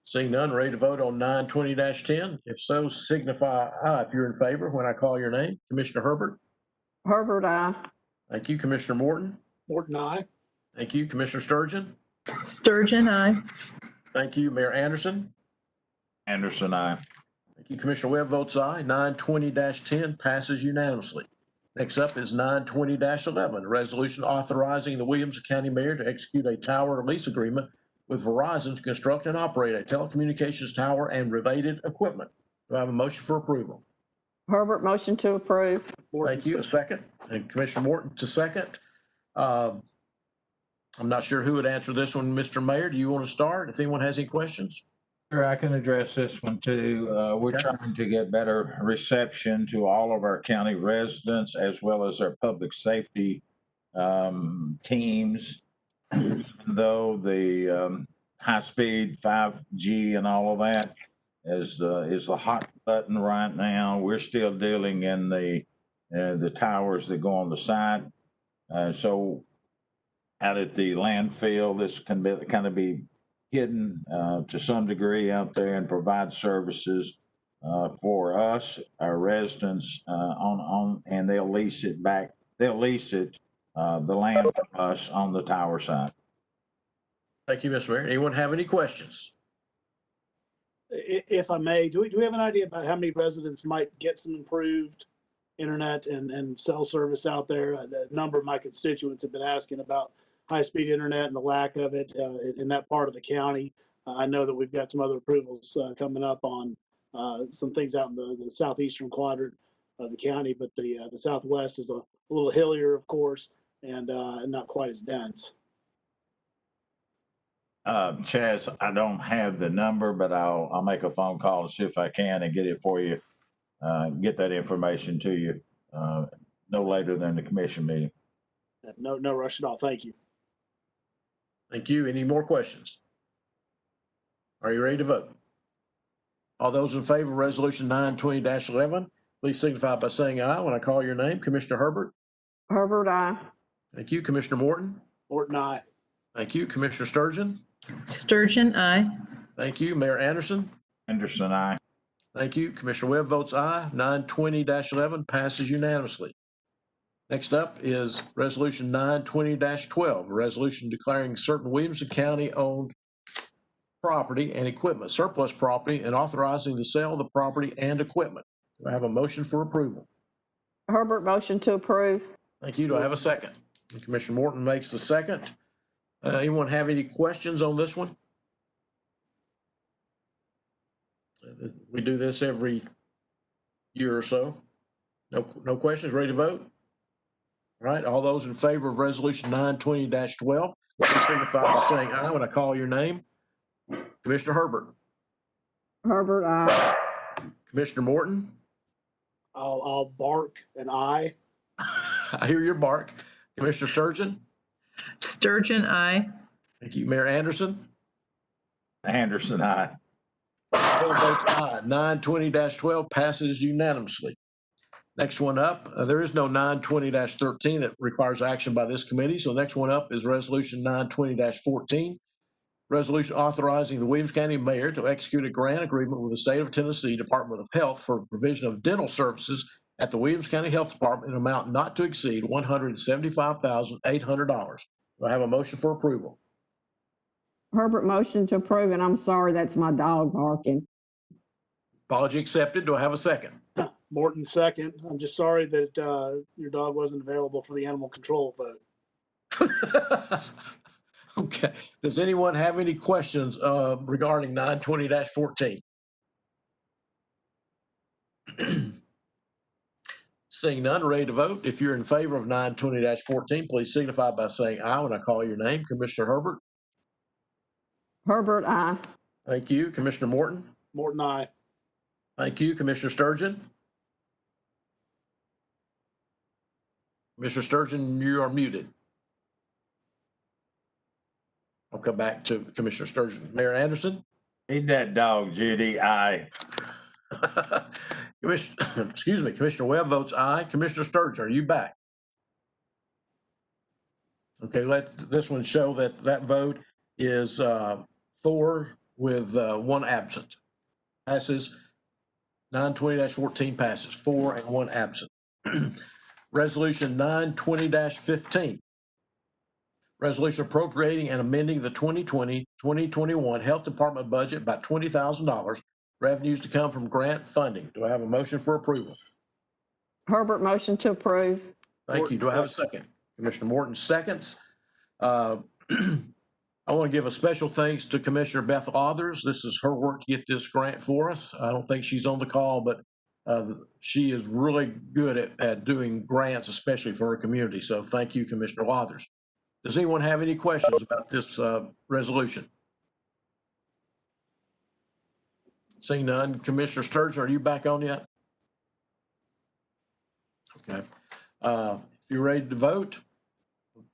Seeing none, ready to vote on 920-10. If so, signify aye if you're in favor when I call your name. Commissioner Herbert? Herbert, aye. Thank you. Commissioner Morton? Morton, aye. Thank you. Commissioner Sturgeon? Sturgeon, aye. Thank you. Mayor Anderson? Anderson, aye. Thank you. Commissioner Webb votes aye. 920-10 passes unanimously. Next up is 920-11, a resolution authorizing the Williamson County Mayor to execute a tower lease agreement with Verizon to construct and operate a telecommunications tower and related equipment. Do I have a motion for approval? Herbert, motion to approve. Thank you. A second. And Commissioner Morton to second. I'm not sure who would answer this one, Mr. Mayor. Do you want to start? If anyone has any questions? Sure, I can address this one too. We're trying to get better reception to all of our county residents as well as our public safety teams. Though the high-speed 5G and all of that is a hot button right now, we're still dealing in the towers that go on the site. So out at the landfill, this can be hidden to some degree out there and provide services for us, our residents, and they'll lease it back. They'll lease it, the land from us on the tower side. Thank you, Mr. Mayor. Anyone have any questions? If I may, do we have an idea about how many residents might get some improved internet and cell service out there? A number of my constituents have been asking about high-speed internet and the lack of it in that part of the county. I know that we've got some other approvals coming up on some things out in the southeastern quadrant of the county, but the southwest is a little hillier, of course, and not quite as dense. Chaz, I don't have the number, but I'll make a phone call and see if I can and get it for you. Get that information to you no later than the commission meeting. No rush at all. Thank you. Thank you. Any more questions? Are you ready to vote? All those in favor of Resolution 920-11, please signify by saying aye when I call your name. Commissioner Herbert? Herbert, aye. Thank you. Commissioner Morton? Morton, aye. Thank you. Commissioner Sturgeon? Sturgeon, aye. Thank you. Mayor Anderson? Anderson, aye. Thank you. Commissioner Webb votes aye. 920-11 passes unanimously. Next up is Resolution 920-12, a resolution declaring certain Williamson County-owned property and equipment, surplus property, and authorizing the sale of the property and equipment. Do I have a motion for approval? Herbert, motion to approve. Thank you. Do I have a second? Commissioner Morton makes the second. Anyone have any questions on this one? We do this every year or so. No questions? Ready to vote? All right. All those in favor of Resolution 920-12, please signify by saying aye when I call your name. Commissioner Herbert? Herbert, aye. Commissioner Morton? I'll bark an aye. I hear your bark. Commissioner Sturgeon? Sturgeon, aye. Thank you. Mayor Anderson? Anderson, aye. Bill votes aye. 920-12 passes unanimously. Next one up, there is no 920-13 that requires action by this committee. So next one up is Resolution 920-14. Resolution authorizing the Williams County Mayor to execute a grant agreement with the State of Tennessee Department of Health for provision of dental services at the Williams County Health Department in an amount not to exceed $175,800. Do I have a motion for approval? Herbert, motion to approve, and I'm sorry, that's my dog barking. Apology accepted. Do I have a second? Morton, second. I'm just sorry that your dog wasn't available for the animal control vote. Okay. Does anyone have any questions regarding 920-14? Seeing none, ready to vote. If you're in favor of 920-14, please signify by saying aye when I call your name. Commissioner Herbert? Herbert, aye. Thank you. Commissioner Morton? Morton, aye. Thank you. Commissioner Sturgeon? Commissioner Sturgeon, you are muted. I'll come back to Commissioner Sturgeon. Mayor Anderson? Feed that dog, Judy, aye. Excuse me, Commissioner Webb votes aye. Commissioner Sturgeon, are you back? Okay, let this one show that vote is 4 with 1 absent. Passes. 920-14 passes, 4 and 1 absent. Resolution 920-15. Resolution appropriating and amending the 2020-2021 Health Department budget by $20,000. Revenues to come from grant funding. Do I have a motion for approval? Herbert, motion to approve. Thank you. Do I have a second? Commissioner Morton seconds. I want to give a special thanks to Commissioner Beth Others. This is her work to get this grant for us. I don't think she's on the call, but she is really good at doing grants, especially for her community. So thank you, Commissioner Others. Does anyone have any questions about this resolution? Seeing none. Commissioner Sturgeon, are you back on yet? Okay. If you're ready to vote,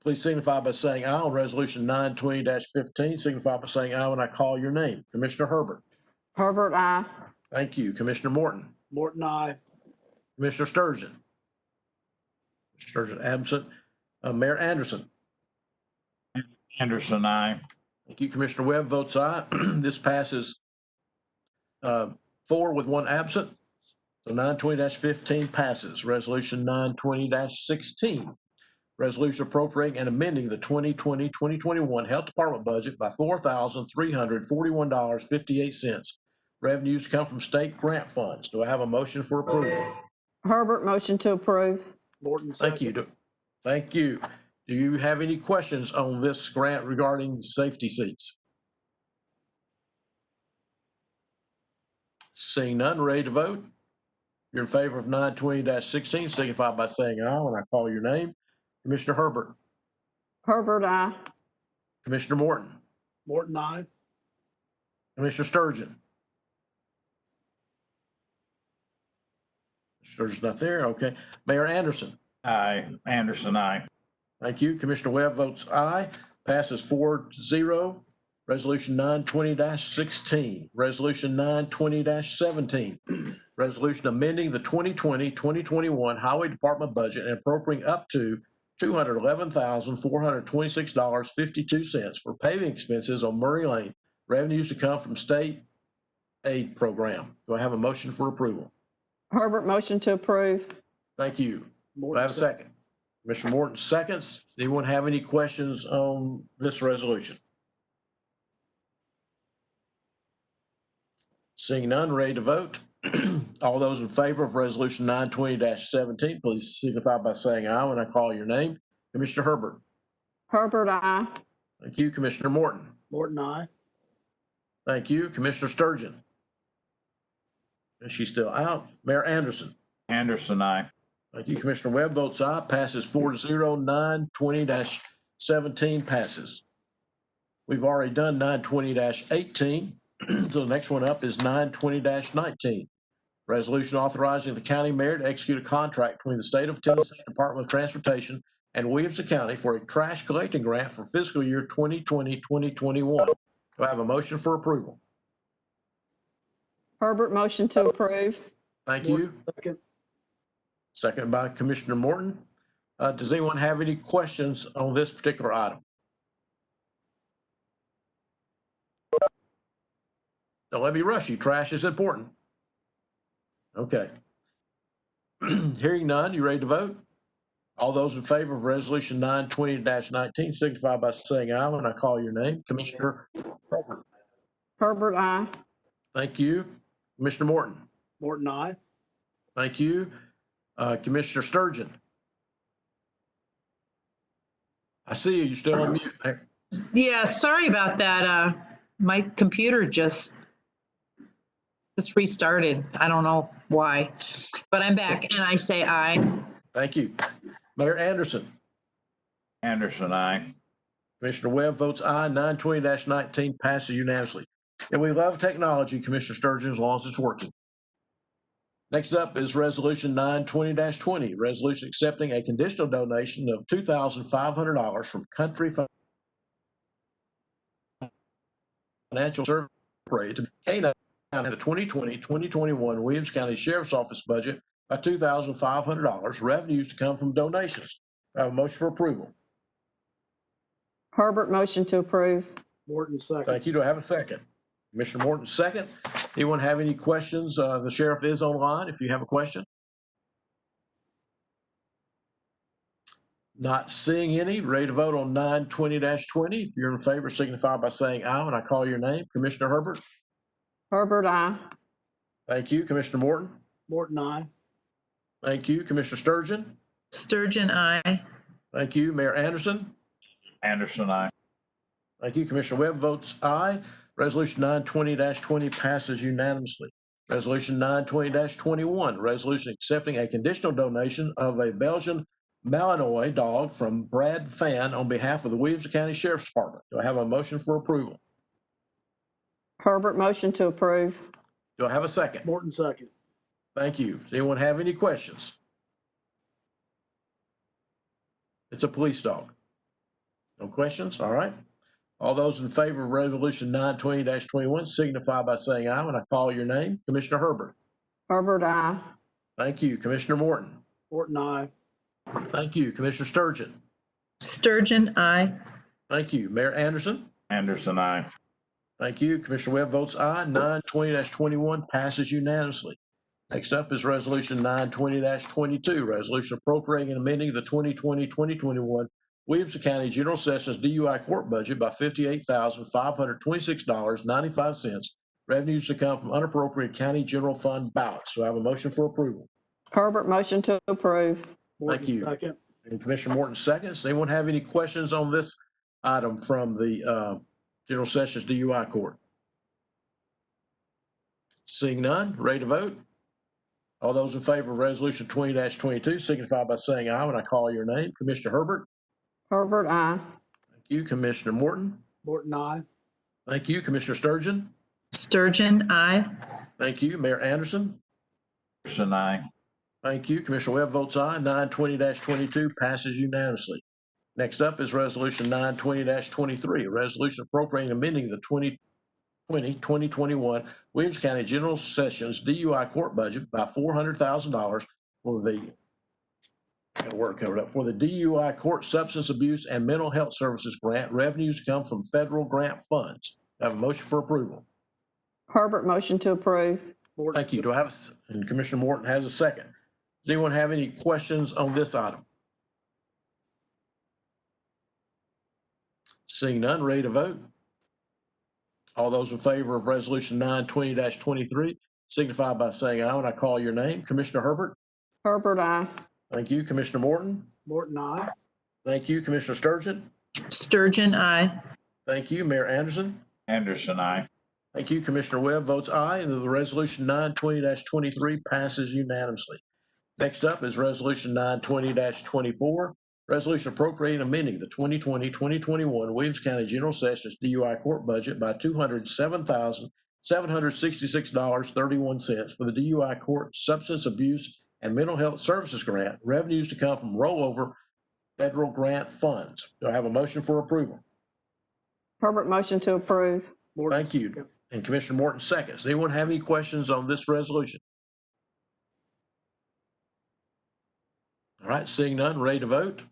please signify by saying aye on Resolution 920-15. Signify by saying aye when I call your name. Commissioner Herbert? Herbert, aye. Thank you. Commissioner Morton? Morton, aye. Commissioner Sturgeon? Sturgeon absent. Mayor Anderson? Anderson, aye. Thank you. Commissioner Webb votes aye. This passes 4 with 1 absent. So 920-15 passes. Resolution 920-16. Resolution appropriating and amending the 2020-2021 Health Department budget by $4,341.58. Revenues come from state grant funds. Do I have a motion for approval? Herbert, motion to approve. Morton, Thank second. you. Thank you. Do you have any questions on this grant regarding safety seats? Seeing none, ready to vote? If you're in favor of 920-16, signify by saying aye when I call your name. Commissioner Herbert. Herbert, aye. Commissioner Morton. Morton, aye. Commissioner Sturgeon. Sturgeon's not there. Okay. Mayor Anderson. Aye. Anderson, aye. Thank you. Commissioner Webb votes aye. Passes 4-0. Resolution 920-16. Resolution 920-17. Resolution amending the 2020-2021 Highway Department budget and appropriating up to $211,426.52 for paving expenses on Murray Lane. Revenues to come from state aid program. Do I have a motion for approval? Herbert, motion to approve. Thank you. Do Morton, I have a second? Commissioner Morton seconds. Does anyone have any questions on this resolution? Seeing none, ready to vote? All those in favor of resolution 920-17, please signify by saying aye when I call your name. Commissioner Herbert. Herbert, aye. Thank you. Commissioner Morton. Morton, aye. Thank you. Commissioner Sturgeon. Is she still out? Mayor Anderson. Anderson, aye. Thank you. Commissioner Webb votes aye. Passes 4-0. 920-17 passes. We've already done 920-18. So the next one up is 920-19. Resolution authorizing the county mayor to execute a contract between the State of Tennessee Department of Transportation and Williamson County for a trash collecting grant for fiscal year 2020-2021. Do I have a motion for approval? Herbert, motion to approve. Thank Morton, you. second. Second by Commissioner Morton. Does anyone have any questions on this particular item? Don't let me rush you. Trash is important. Okay. Hearing none, you ready to vote? All those in favor of resolution 920-19 signify by saying aye when I call your name. Commissioner Herbert. Herbert, aye. Thank you. Commissioner Morton. Morton, aye. Thank you. Commissioner Sturgeon. I see you. You're still on mute. Yeah, sorry about that. My computer just restarted. I don't know why, but I'm back and I say aye. Thank you. Mayor Anderson. Anderson, aye. Commissioner Webb votes aye. 920-19 passes unanimously. And we love technology, Commissioner Sturgeon, as long as it's working. Next up is resolution 920-20, resolution accepting a conditional donation of $2,500 from Country Financial Services to K9 in the 2020-2021 Williams County Sheriff's Office budget by $2,500. Revenues to come from donations. I have a motion for approval. Herbert, motion to approve. Morton, second. Thank you. Do I have a second? Commissioner Morton, second. Anyone have any questions? The sheriff is online if you have a question. Not seeing any. Ready to vote on 920-20. If you're in favor, signify by saying aye when I call your name. Commissioner Herbert. Herbert, aye. Thank you. Commissioner Morton. Morton, aye. Thank you. Commissioner Sturgeon. Sturgeon, aye. Thank you. Mayor Anderson. Anderson, aye. Thank you. Commissioner Webb votes aye. Resolution 920-20 passes unanimously. Resolution 920-21, resolution accepting a conditional donation of a Belgian Malinois dog from Brad Fan on behalf of the Williamson County Sheriff's Department. Do I have a motion for approval? Herbert, motion to approve. Do I have a second? Morton, second. Thank you. Does anyone have any questions? It's a police dog. No questions? All right. All those in favor of resolution 920-21 signify by saying aye when I call your name. Commissioner Herbert. Herbert, aye. Thank you. Commissioner Morton. Morton, aye. Thank you. Commissioner Sturgeon. Sturgeon, aye. Thank you. Mayor Anderson. Anderson, aye. Thank you. Commissioner Webb votes aye. 920-21 passes unanimously. Next up is Resolution 920-22, resolution appropriating and amending the 2020-2021 Williamson County General Sessions DUI court budget by $58,526.95. Revenues to come from unappropriated county general fund ballots. Do I have a motion for approval? Herbert, motion to approve. Thank you. Second. And Commissioner Morton seconds. Anyone have any questions on this item from the General Sessions DUI Court? Seeing none, ready to vote? All those in favor of Resolution 20-22 signify by saying aye when I call your name. Commissioner Herbert? Herbert, aye. Thank you. Commissioner Morton? Morton, aye. Thank you. Commissioner Sturgeon? Sturgeon, aye. Thank you. Mayor Anderson? Anderson, aye. Thank you. Commissioner Webb votes aye. 920-22 passes unanimously. Next up is Resolution 920-23, a resolution appropriating and amending the 2020-2021 Williams County General Sessions DUI court budget by $400,000 for the DUI court substance abuse and mental health services grant. Revenues come from federal grant funds. I have a motion for approval. Herbert, motion to approve. Thank you. Do I have, and Commissioner Morton has a second. Does anyone have any questions on this item? Seeing none, ready to vote? All those in favor of Resolution 920-23 signify by saying aye when I call your name. Commissioner Herbert? Herbert, aye. Thank you. Commissioner Morton? Morton, aye. Thank you. Commissioner Sturgeon? Sturgeon, aye. Thank you. Mayor Anderson? Anderson, aye. Thank you. Commissioner Webb votes aye, and the Resolution 920-23 passes unanimously. Next up is Resolution 920-24, resolution appropriating and amending the 2020-2021 Williams County General Sessions DUI court budget by $207,766.31 for the DUI court substance abuse and mental health services grant. Revenues to come from rollover federal grant funds. Do I have a motion for approval? Herbert, motion to approve. Thank you. And Commissioner Morton seconds. Does anyone have any questions on this resolution? All right, seeing none, ready to vote?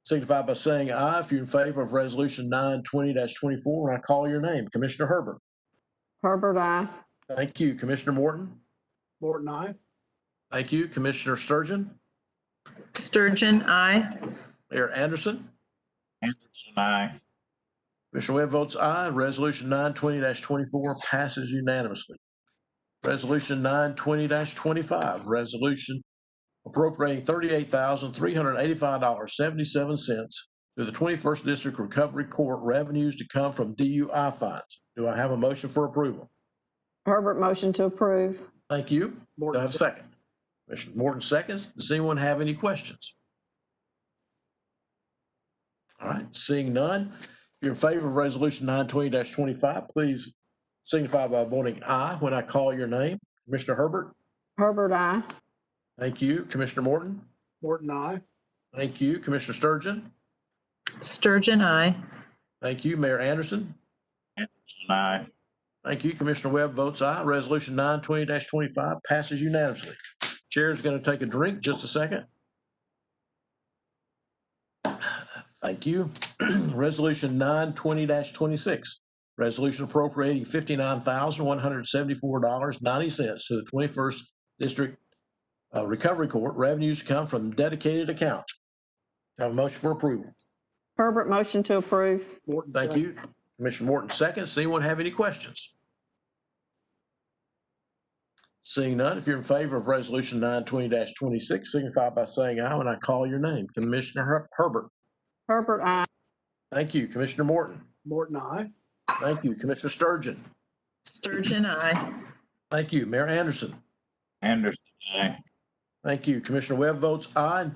Signify by saying aye if you're in favor of Resolution 920-24 when I call your name. Commissioner Herbert? Herbert, aye. Thank you. Commissioner Morton? Morton, aye. Thank you. Commissioner Sturgeon? Sturgeon, aye. Mayor Anderson? Anderson, aye. Commissioner Webb votes aye. Resolution 920-24 passes unanimously. Resolution 920-25, resolution appropriating $38,385.77 to the 21st District Recovery Court revenues to come from DUI fines. Do I have a motion for approval? Herbert, motion to approve. Thank you. Do I have a second? Commissioner Morton seconds. Does anyone have any questions? All right, seeing none. If you're in favor of Resolution 920-25, please signify by voting aye when I call your name. Commissioner Herbert? Herbert, aye. Thank you. Commissioner Morton? Morton, aye. Thank you. Commissioner Sturgeon? Sturgeon, aye. Thank you. Mayor Anderson? Anderson, aye. Thank you. Commissioner Webb votes aye. Resolution 920-25 passes unanimously. Chair is going to take a drink. Just a second. Thank you. Resolution 920-26. Resolution appropriating $59,174.90 to the 21st District Recovery Court. Revenues come from dedicated account. Have a motion for approval. Herbert, motion to approve. Morton, Thank second. you. Commissioner Morton seconds. Does anyone have any questions? Seeing none, if you're in favor of Resolution 920-26, signify by saying aye when I call your name. Commissioner Herbert? Herbert, aye. Thank you. Commissioner Morton? Morton, aye. Thank you. Commissioner Sturgeon? Sturgeon, aye. Thank you. Mayor Anderson? Anderson, aye. Thank you. Commissioner Webb votes aye.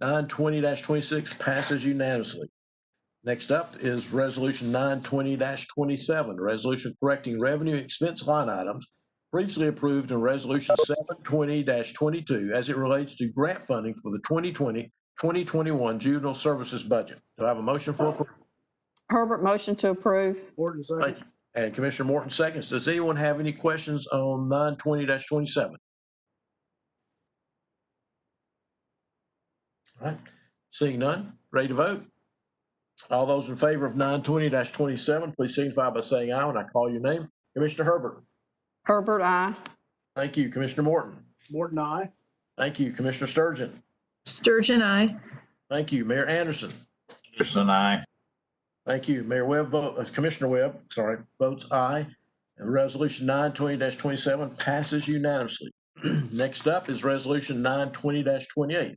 920-26 passes unanimously. Next up is Resolution 920-27, resolution correcting revenue expense line items previously approved in Resolution 720-22 as it relates to grant funding for the 2020-2021 juvenile services budget. Do I have a motion for approval? Herbert, motion to approve. Morton, second. Thank you. And Commissioner Morton seconds. Does anyone have any questions on 920-27? All right. Seeing none, ready to vote? All those in favor of 920-27, please signify by saying aye when I call your name. Commissioner Herbert. Herbert, aye. Thank you. Commissioner Morton. Morton, aye. Thank you. Commissioner Sturgeon. Sturgeon, aye. Thank you. Mayor Anderson. Anderson, aye. Thank you. Mayor Webb, Commissioner Webb, votes aye. And resolution 920-27 passes unanimously. Next up is resolution 920-28.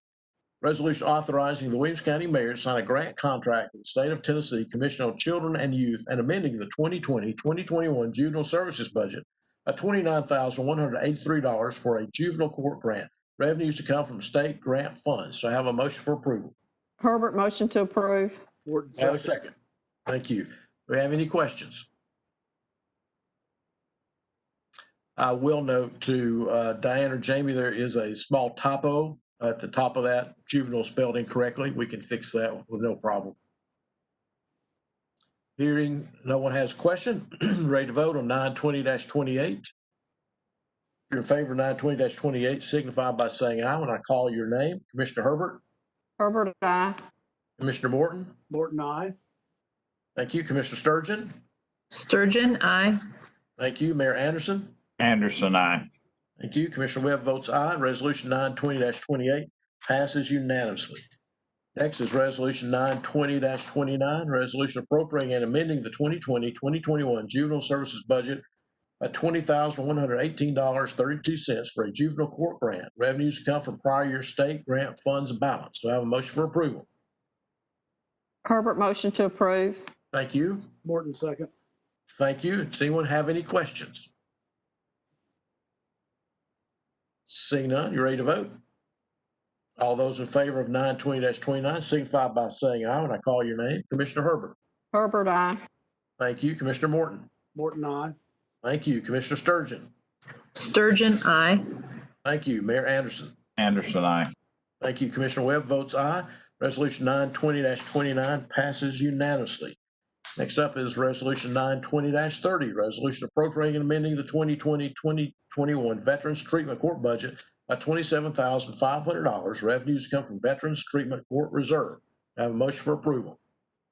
Resolution authorizing the Williamson County Mayor to sign a grant contract with the State of Tennessee Commission on Children and Youth and amending the 2020-2021 juvenile services budget by $29,183 for a juvenile court grant. Revenues to come from state grant funds. So I have a motion for approval. Herbert, motion to approve. Morton, I have a second. second. Thank you. Do we have any questions? I will note to Diane or Jamie, there is a small typo at the top of that, juvenile spelled incorrectly. We can fix that with no problem. Hearing no one has a question, ready to vote on 920-28. If you're in favor of 920-28, signify by saying aye when I call your name. Commissioner Herbert. Herbert, aye. Commissioner Morton. Morton, aye. Thank you. Commissioner Sturgeon. Sturgeon, aye. Thank you. Mayor Anderson. Anderson, aye. Thank you. Commissioner Webb votes aye. Resolution 920-28 passes unanimously. Next is resolution 920-29, resolution appropriating and amending the 2020-2021 juvenile services budget by $20,118.32 for a juvenile court grant. Revenues come from prior year state grant funds balance. Do I have a motion for approval? Herbert, motion to approve. Thank you. Morton, second. Thank you. Does anyone have any questions? Seeing none, you ready to vote? All those in favor of 920-29 signify by saying aye when I call your name. Commissioner Herbert. Herbert, aye. Thank you. Commissioner Morton. Morton, aye. Thank you. Commissioner Sturgeon. Sturgeon, aye. Thank you. Mayor Anderson. Anderson, aye. Thank you. Commissioner Webb votes aye. Resolution 920-29 passes unanimously. Next up is resolution 920-30, resolution appropriating and amending the 2020-2021 Veterans Treatment Court budget by $27,500. Revenues come from Veterans Treatment Court Reserve. I have a motion for approval.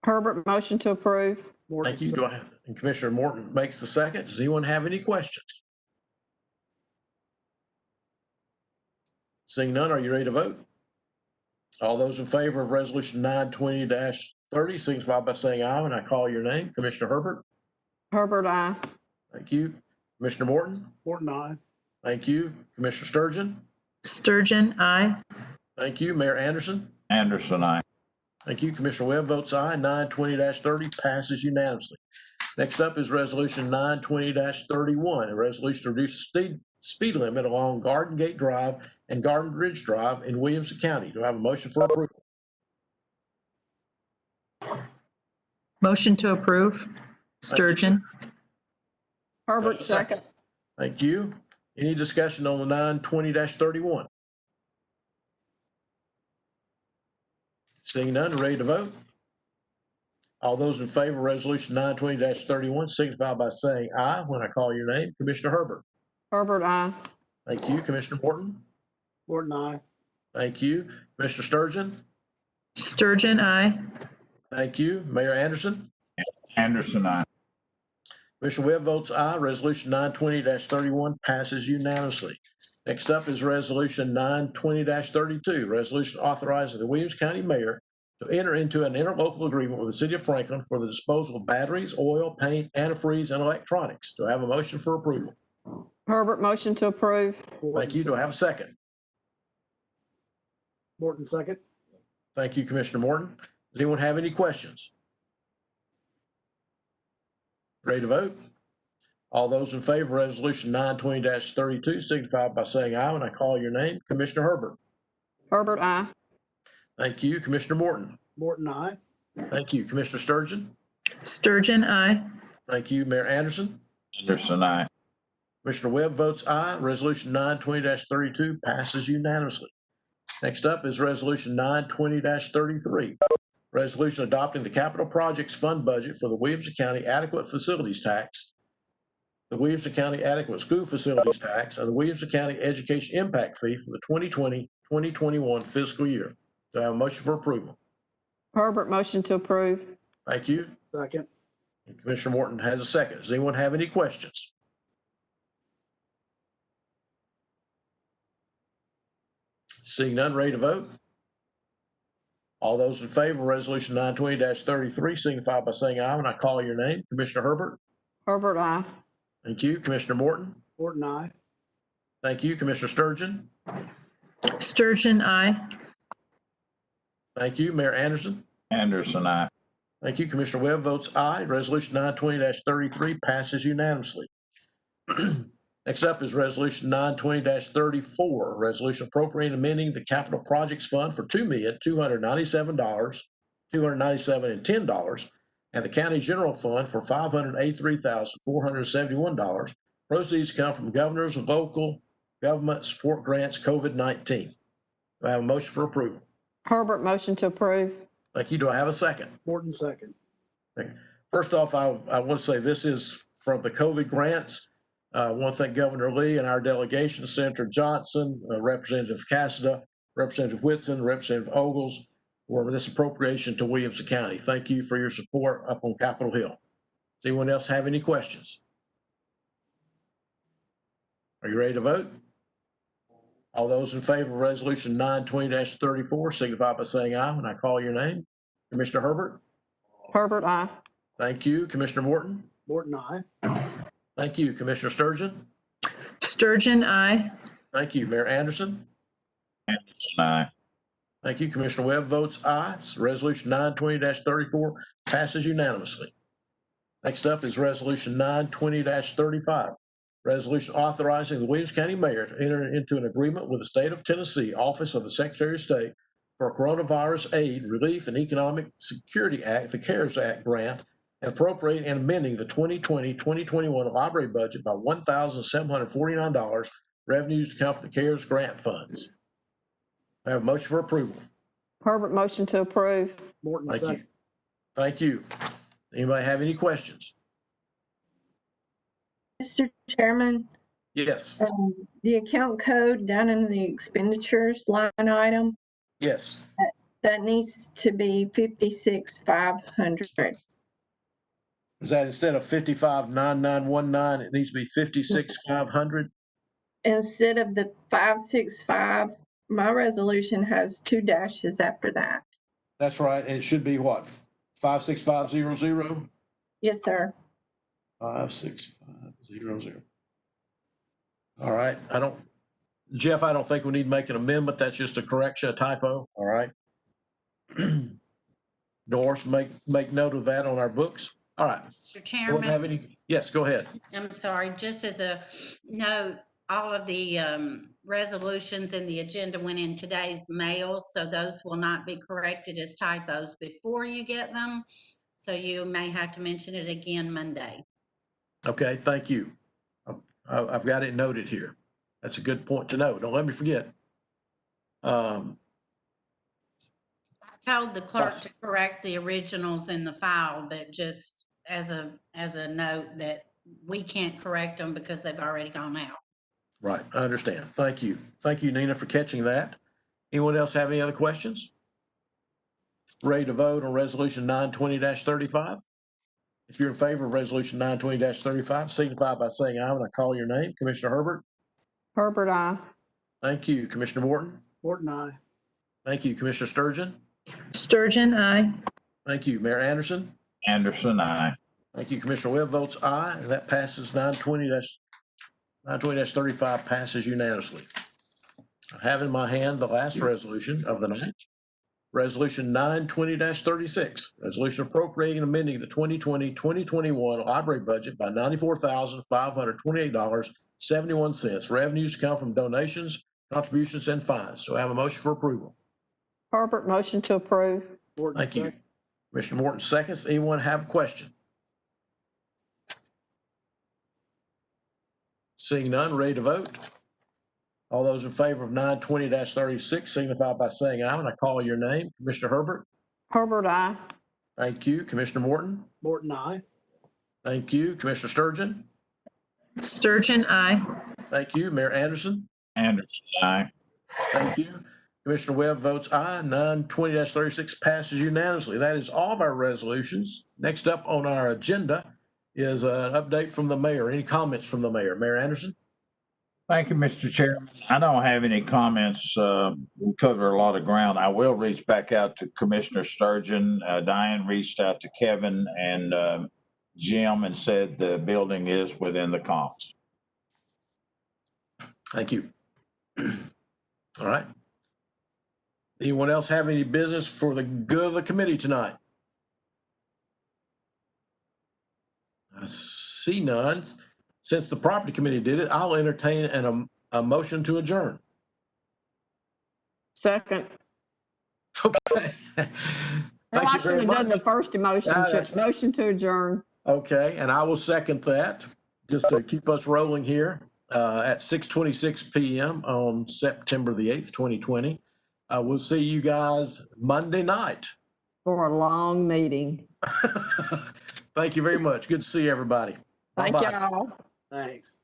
Herbert, motion to approve. Morton, Thank you. second. And Commissioner Morton makes the second. Does anyone have any questions? Seeing none, are you ready to vote? All those in favor of resolution 920-30 signify by saying aye when I call your name. Commissioner Herbert. Herbert, aye. Thank you. Commissioner Morton. Morton, aye. Thank you. Commissioner Sturgeon. Sturgeon, aye. Thank you. Mayor Anderson. Anderson, aye. Thank you. Commissioner Webb votes aye. 920-30 passes unanimously. Next up is resolution 920-31, a resolution to reduce the speed limit along Garden Gate Drive and Garden Ridge Drive in Williamson County. Do I have a motion for approval? Motion to approve. Sturgeon. Herbert, second. Thank you. Any discussion on the 920-31? Seeing none, ready to vote? All those in favor of resolution 920-31 signify by saying aye when I call your name. Commissioner Herbert. Herbert, aye. Thank you. Commissioner Morton. Morton, aye. Thank you. Commissioner Sturgeon. Sturgeon, aye. Thank you. Mayor Anderson. Anderson, aye. Commissioner Webb votes aye. Resolution 920-31 passes unanimously. Next up is resolution 920-32, resolution authorizing the Williamson County Mayor to enter into an interlocal agreement with the City of Franklin for the disposal of batteries, oil, paint, antifreeze, and electronics. Do I have a motion for approval? Herbert, motion to approve. Thank you. Do I have a second? Morton, second. Thank you, Commissioner Morton. Does anyone have any questions? Ready to vote? All those in favor of resolution 920-32 signify by saying aye when I call your name. Commissioner Herbert. Herbert, aye. Thank you. Commissioner Morton. Morton, aye. Thank you. Commissioner Sturgeon. Sturgeon, aye. Thank you. Mayor Anderson. Anderson, aye. Commissioner Webb votes aye. Resolution 920-32 passes unanimously. Next up is resolution 920-33. Resolution adopting the capital projects fund budget for the Williamson County Adequate Facilities Tax, the Williamson County Adequate School Facilities Tax, and the Williamson County Education Impact Fee for the 2020-2021 fiscal year. Do I have a motion for approval? Herbert, motion to approve. Thank you. Second. And Commissioner Morton has a second. Does anyone have any questions? Seeing none, ready to vote? All those in favor of Resolution 920-33 signify by saying aye when I call your name. Commissioner Herbert? Herbert, aye. Thank you. Commissioner Morton? Morton, aye. Thank you. Commissioner Sturgeon? Sturgeon, aye. Thank you. Mayor Anderson? Anderson, aye. Thank you. Commissioner Webb votes aye. Resolution 920-33 passes unanimously. Next up is Resolution 920-34, resolution appropriating and amending the capital projects fund for $2,297,297.10, and the county general fund for $583,471. Proceeds come from governors and local government support grants COVID-19. Do I have a motion for approval? Herbert, motion to approve. Thank you. Do I have a second? Morton, second. First off, I want to say this is from the COVID grants. I want to thank Governor Lee and our delegation, Senator Johnson, Representative Cassida, Representative Whitson, Representative Ogles, for this appropriation to Williamson County. Thank you for your support up on Capitol Hill. Does anyone else have any questions? Are you ready to vote? All those in favor of Resolution 920-34 signify by saying aye when I call your name. Commissioner Herbert? Herbert, aye. Thank you. Commissioner Morton? Morton, aye. Thank you. Commissioner Sturgeon? Sturgeon, aye. Thank you. Mayor Anderson? Anderson, aye. Thank you. Commissioner Webb votes aye. So Resolution 920-34 passes unanimously. Next up is Resolution 920-35. Resolution authorizing the Williamson County Mayor to enter into an agreement with the State of Tennessee Office of the Secretary of State for a Coronavirus Aid, Relief, and Economic Security Act, the CARES Act grant, and appropriating and amending the 2020-2021 library budget by $1,749, revenues to come from the CARES grant funds. I have a motion for approval. Herbert, motion to approve. Morton, Thank second. you. Thank you. Anybody have any questions? Mr. Chairman, Yes. the account code down in the expenditures line item, Yes. that needs to be 56,500. Is that instead of 559919, it needs to be 56,500? Instead of the 565, my resolution has 2 dashes after that. That's right. And it should be what? 56500? Yes, sir. 56500. All right. Jeff, I don't think we need to make an amendment. That's just a correction, a typo. All right. Doris, make note of that on our books. All right. Mr. Don't Chairman, have any? Yes, go ahead. I'm sorry, just as a note, all of the resolutions in the agenda went in today's mail, so those will not be corrected as typos before you get them. So you may have to mention it again Monday. Okay, thank you. I've got it noted here. That's a good point to know. Don't let me forget. I told the clerk to correct the originals in the file, but just as a note that we can't correct them because they've already gone out. Right, I understand. Thank you. Thank you, Nina, for catching that. Anyone else have any other questions? Ready to vote on Resolution 920-35? If you're in favor of Resolution 920-35, signify by saying aye when I call your name. Commissioner Herbert? Herbert, aye. Thank you. Commissioner Morton? Morton, aye. Thank you. Commissioner Sturgeon? Sturgeon, aye. Thank you. Mayor Anderson? Anderson, aye. Thank you. Commissioner Webb votes aye, and that passes 920-35 passes unanimously. I have in my hand the last resolution of the night. Resolution 920-36, resolution appropriating and amending the 2020-2021 library budget by $94,528.71. Revenues come from donations, contributions, and fines. Do I have a motion for approval? Herbert, motion to approve. Morton, Thank you. second. Commissioner Morton seconds. Anyone have a question? Seeing none, ready to vote? All those in favor of 920-36 signify by saying aye when I call your name. Commissioner Herbert? Herbert, aye. Thank you. Commissioner Morton? Morton, aye. Thank you. Commissioner Sturgeon? Sturgeon, aye. Thank you. Mayor Anderson? Anderson, aye. Thank you. Commissioner Webb votes aye. None. 20-36 passes unanimously. That is all of our resolutions. Next up on our agenda is an update from the mayor. Any comments from the mayor? Mayor Anderson? Thank you, Mr. Chairman. I don't have any comments. We covered a lot of ground. I will reach back out to Commissioner Sturgeon. Diane reached out to Kevin and Jim and said the building is within the comps. Thank you. All right. Anyone else have any business for the good of the committee tonight? I see none. Since the property committee did it, I'll entertain a motion to adjourn. Second. Okay. No, Thank I you should very have done the much. first motion to adjourn. Okay, and I will second that, just to keep us rolling here at 6:26 PM on September the 8th, 2020. We'll see you guys Monday night. For a long meeting. Thank you very much. Good to see everybody. Thank Bye-bye. y'all. Thanks.